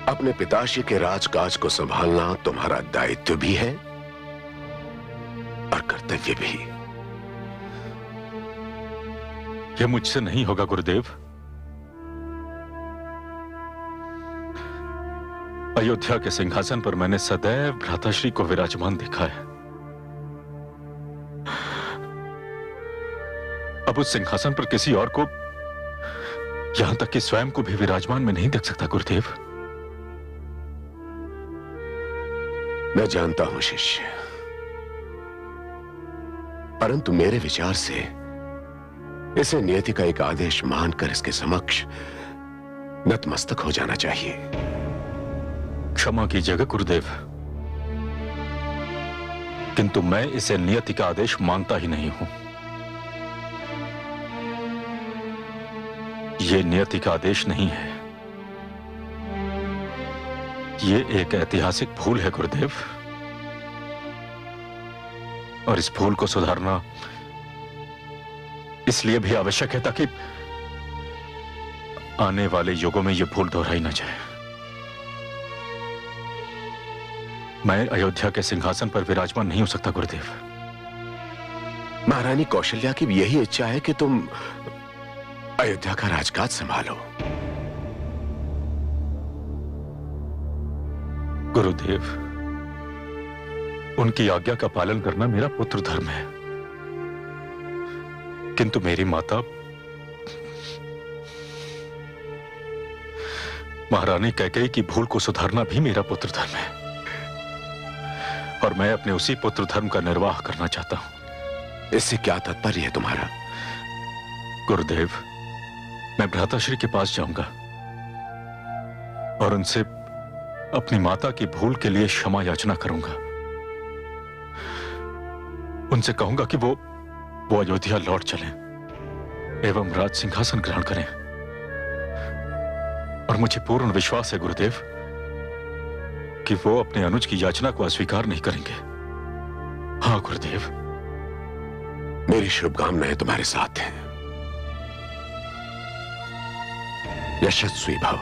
अपने पिताश्री के राजकाज को संभालना तुम्हारा दायित्व भी है और कर्तव्य भी। यह मुझसे नहीं होगा गुरुदेव। अयोध्या के सिंहासन पर मैंने सदैव भ्राताश्री को विराजमान देखा है। अब उस सिंहासन पर किसी और को यहां तक कि स्वयं को भी विराजमान में नहीं देख सकता गुरुदेव। मैं जानता हूं शिष्य, परंतु मेरे विचार से इसे नियति का एक आदेश मानकर इसके समक्ष नतमस्तक हो जाना चाहिए। क्षमा कीजिएगा गुरुदेव, किंतु मैं इसे नियति का आदेश मानता ही नहीं हूं। यह नियति का आदेश नहीं है, यह एक ऐतिहासिक भूल है गुरुदेव, और इस भूल को सुधारना इसलिए भी आवश्यक है ताकि आने वाले युगों में यह भूल दोहराई न जाए। मैं अयोध्या के सिंहासन पर विराजमान नहीं हो सकता गुरुदेव। महारानी कौशल्या की भी यही इच्छा है कि तुम अयोध्या का राजकाज संभालो। गुरुदेव, उनकी आज्ञा का पालन करना मेरा पुत्र धर्म है, किंतु मेरी माता महारानी कैकेयी की भूल को सुधारना भी मेरा पुत्र धर्म है, और मैं अपने उसी पुत्र धर्म का निर्वाह करना चाहता हूं। इससे क्या तात्पर्य है तुम्हारा? गुरुदेव, मैं भ्राताश्री के पास जाऊंगा और उनसे अपनी माता की भूल के लिए क्षमा याचना करूंगा। उनसे कहूंगा कि वो अयोध्या लौट चलें एवं राज सिंहासन ग्रहण करें, और मुझे पूर्ण विश्वास है गुरुदेव कि वो अपने अनुज की याचना को अस्वीकार नहीं करेंगे। हाँ गुरुदेव, मेरी शुभकामनाएं तुम्हारे साथ हैं। यशस्वी भव।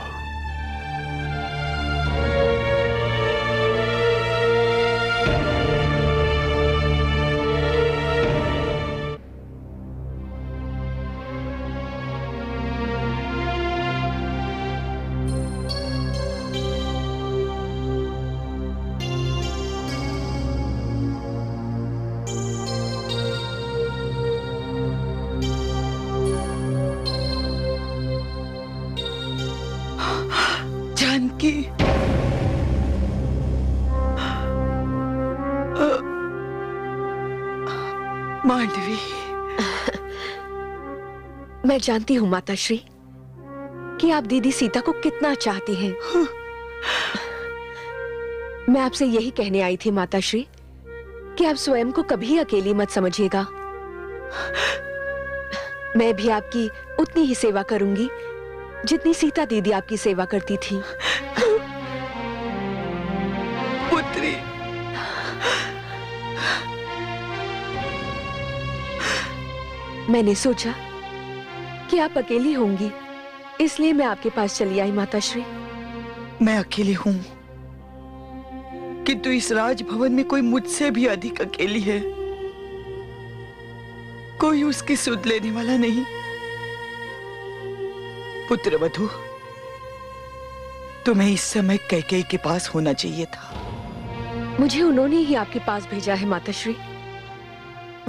जानकी, मांडवी। मैं जानती हूँ माताश्री कि आप दीदी सीता को कितना चाहती हैं। मैं आपसे यही कहने आई थी माताश्री कि आप स्वयं को कभी अकेली मत समझिएगा। मैं भी आपकी उतनी ही सेवा करूंगी जितनी सीता दीदी आपकी सेवा करती थी। पुत्री, मैंने सोचा कि आप अकेली होंगी, इसलिए मैं आपके पास चली आई माताश्री। मैं अकेली हूं, किंतु इस राजभवन में कोई मुझसे भी अधिक अकेली है। कोई उसकी सुध लेने वाला नहीं। पुत्रवधू, तुम्हें इस समय कैकेयी के पास होना चाहिए था। मुझे उन्होंने ही आपके पास भेजा है माताश्री।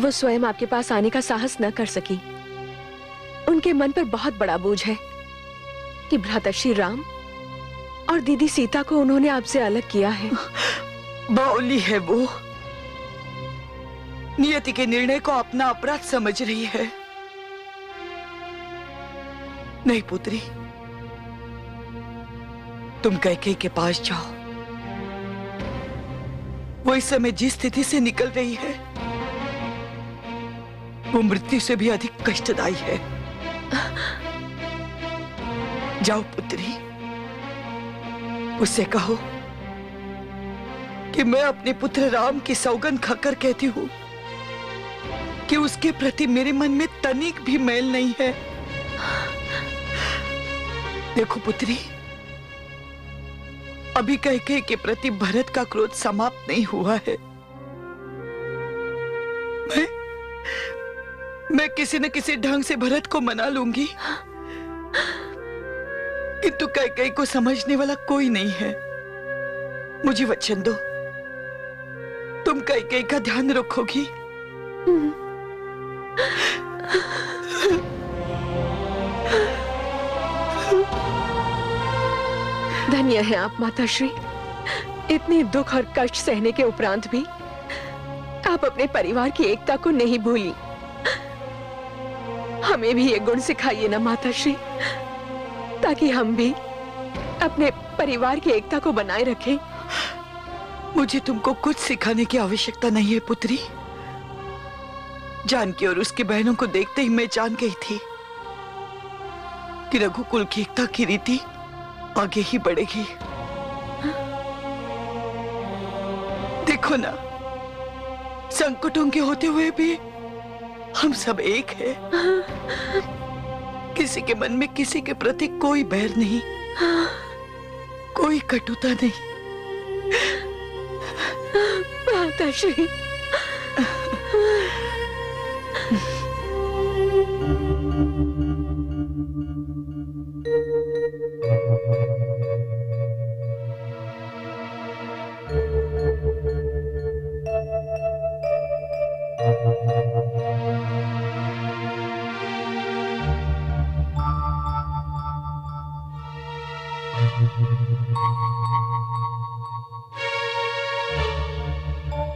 वो स्वयं आपके पास आने का साहस न कर सकी। उनके मन पर बहुत बड़ा बोझ है कि भ्राताश्री राम और दीदी सीता को उन्होंने आपसे अलग किया है। बावली है वो, नियति के निर्णय को अपना अपराध समझ रही है। नहीं पुत्री, तुम कैकेयी के पास जाओ। वो इस समय जिस स्थिति से निकल रही है वो मृत्यु से भी अधिक कष्टदायी है। जाओ पुत्री, उससे कहो कि मैं अपने पुत्र राम की सौगंध खाकर कहती हूं कि उसके प्रति मेरे मन में तनिक भी मैल नहीं है। देखो पुत्री, अभी कैकेयी के प्रति भरत का क्रोध समाप्त नहीं हुआ है। मैं किसी न किसी ढंग से भरत को मना लूंगी, किंतु कैकेयी को समझने वाला कोई नहीं है। मुझे वचन दो, तुम कैकेयी का ध्यान रखोगी। धन्य है आप माताश्री। इतने दुख और कष्ट सहने के उपरांत भी आप अपने परिवार की एकता को नहीं भूली। हमें भी ये गुण सिखाइए ना माताश्री, ताकि हम भी अपने परिवार की एकता को बनाए रखें। मुझे तुमको कुछ सिखाने की आवश्यकता नहीं है पुत्री। जानकी और उसकी बहनों को देखते ही मैं जान गई थी कि रघुकुल की एकता की रीति आगे ही बढ़ेगी। देखो ना, संकटों के होते हुए भी हम सब एक हैं। किसी के मन में किसी के प्रति कोई बैर नहीं, कोई कटुता नहीं। माताश्री,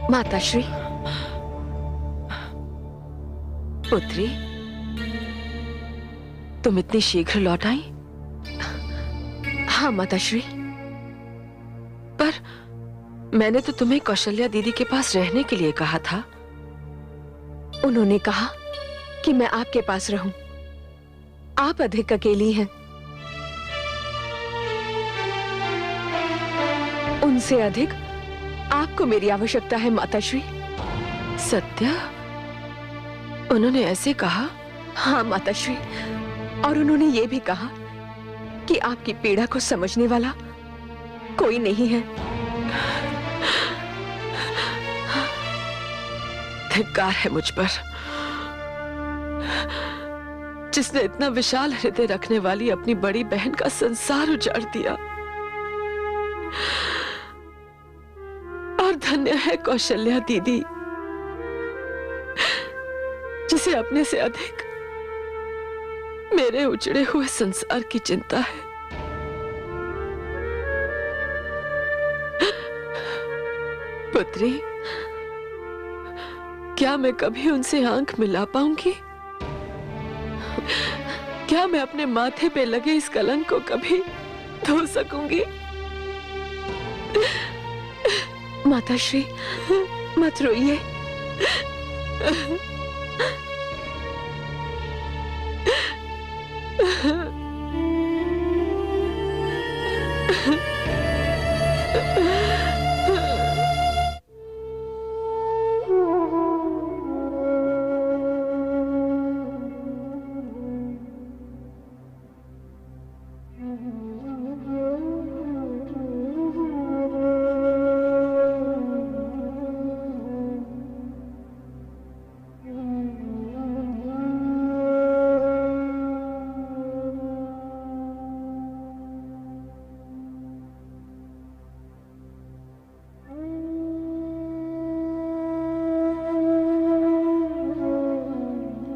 माताश्री। पुत्री, तुम इतनी शीघ्र लौट आई? हाँ माताश्री, पर मैंने तो तुम्हें कौशल्या दीदी के पास रहने के लिए कहा था। उन्होंने कहा कि मैं आपके पास रहूं। आप अधिक अकेली हैं। उनसे अधिक आपको मेरी आवश्यकता है माताश्री। सत्य? उन्होंने ऐसे कहा? हाँ माताश्री, और उन्होंने ये भी कहा कि आपकी पीड़ा को समझने वाला कोई नहीं है। धिक्कार है मुझ पर, जिसने इतना विशाल हृदय रखने वाली अपनी बड़ी बहन का संसार उजाड़ दिया। और धन्य है कौशल्या दीदी, जिसे अपने से अधिक मेरे उजड़े हुए संसार की चिंता है। पुत्री, क्या मैं कभी उनसे आंख मिला पाऊंगी? क्या मैं अपने माथे पे लगे इस कलंक को कभी धो सकूंगी? माताश्री, मत रोइए।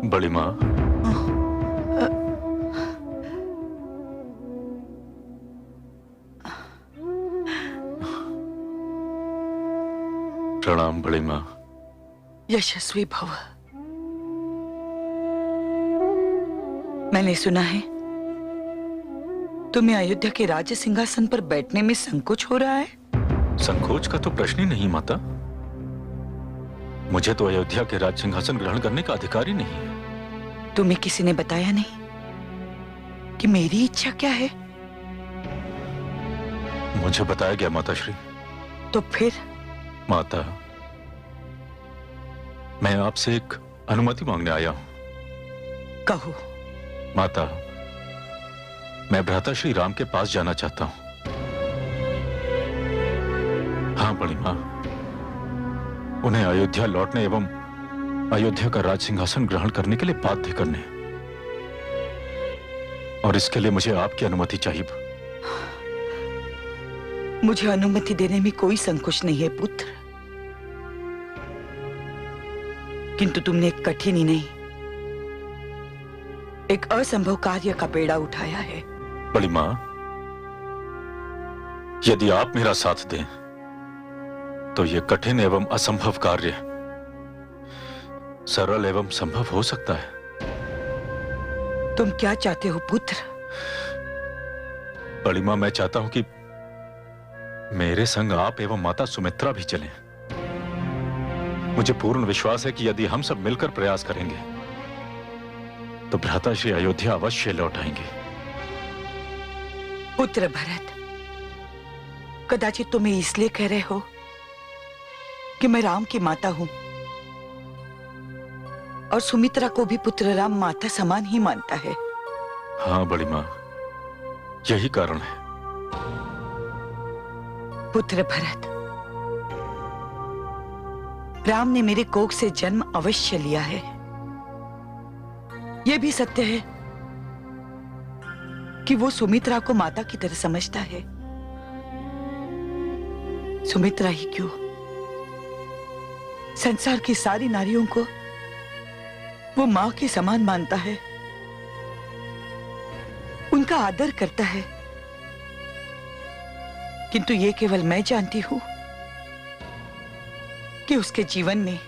बड़ी माँ, प्रणाम बड़ी माँ। यशस्वी भव। मैंने सुना है तुम्हें अयोध्या के राज सिंहासन पर बैठने में संकोच हो रहा है। संकोच का तो प्रश्न ही नहीं माता। मुझे तो अयोध्या के राज सिंहासन ग्रहण करने का अधिकार ही नहीं है। तुम्हें किसी ने बताया नहीं कि मेरी इच्छा क्या है? मुझे बताया गया माताश्री। तो फिर? माता, मैं आपसे एक अनुमति मांगने आया हूं। कहो। माता, मैं भ्राता श्री राम के पास जाना चाहता हूं। हाँ बड़ी मां, उन्हें अयोध्या लौटने एवं अयोध्या का राज सिंहासन ग्रहण करने के लिए बाध्य करने, और इसके लिए मुझे आपकी अनुमति चाहिए। मुझे अनुमति देने में कोई संकोच नहीं है पुत्र, किंतु तुमने एक कठिन ही नहीं, एक असंभव कार्य का बेड़ा उठाया है। बड़ी मां, यदि आप मेरा साथ दें तो यह कठिन एवं असंभव कार्य सरल एवं संभव हो सकता है। तुम क्या चाहते हो पुत्र? बड़ी मां, मैं चाहता हूं कि मेरे संग आप एवं माता सुमित्रा भी चलें। मुझे पूर्ण विश्वास है कि यदि हम सब मिलकर प्रयास करेंगे तो भ्राता श्री अयोध्या अवश्य लौट आएंगे। पुत्र भरत, कदाचित तुम्हें इसलिए कह रहे हो कि मैं राम की माता हूं और सुमित्रा को भी पुत्र राम माता समान ही मानता है। हाँ बड़ी मां, यही कारण है। पुत्र भरत, राम ने मेरे कोख से जन्म अवश्य लिया है। यह भी सत्य है कि वो सुमित्रा को माता की तरह समझता है। सुमित्रा ही क्यों, संसार की सारी नारियों को वो मां के समान मानता है, उनका आदर करता है। किंतु ये केवल मैं जानती हूं कि उसके जीवन में,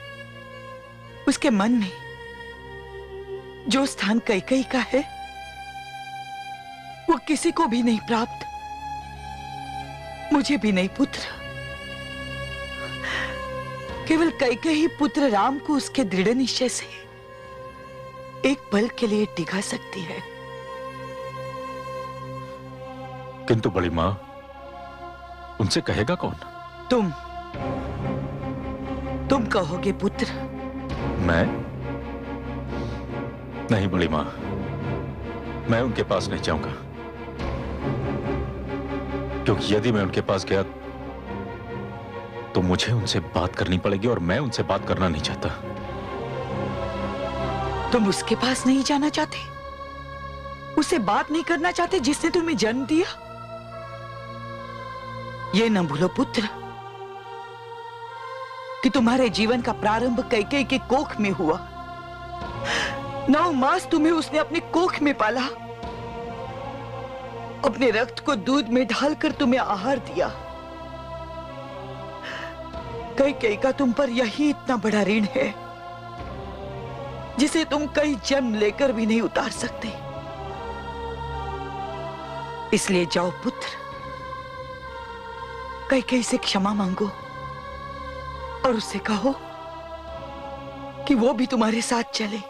उसके मन में जो स्थान कैकेयी का है वो किसी को भी नहीं प्राप्त, मुझे भी नहीं पुत्र। केवल कैकेयी पुत्र राम को उसके दृढ़ निश्चय से एक पल के लिए टिका सकती है। किंतु बड़ी मां, उनसे कहेगा कौन? तुम कहोगे पुत्र। मैं? नहीं बड़ी मां, मैं उनके पास नहीं जाऊंगा, क्योंकि यदि मैं उनके पास गया तो मुझे उनसे बात करनी पड़ेगी और मैं उनसे बात करना नहीं चाहता। तुम उसके पास नहीं जाना चाहते, उससे बात नहीं करना चाहते जिसने तुम्हें जन्म दिया? ये न भूलो पुत्र कि तुम्हारे जीवन का प्रारंभ कैकेयी के कोख में हुआ। 9 मास तुम्हें उसने अपने कोख में पाला, अपने रक्त को दूध में ढालकर तुम्हें आहार दिया। कैकेयी का तुम पर यही इतना बड़ा ऋण है जिसे तुम कई जन्म लेकर भी नहीं उतार सकते। इसलिए जाओ पुत्र, कैकेयी से क्षमा मांगो और उससे कहो कि वो भी तुम्हारे साथ चले।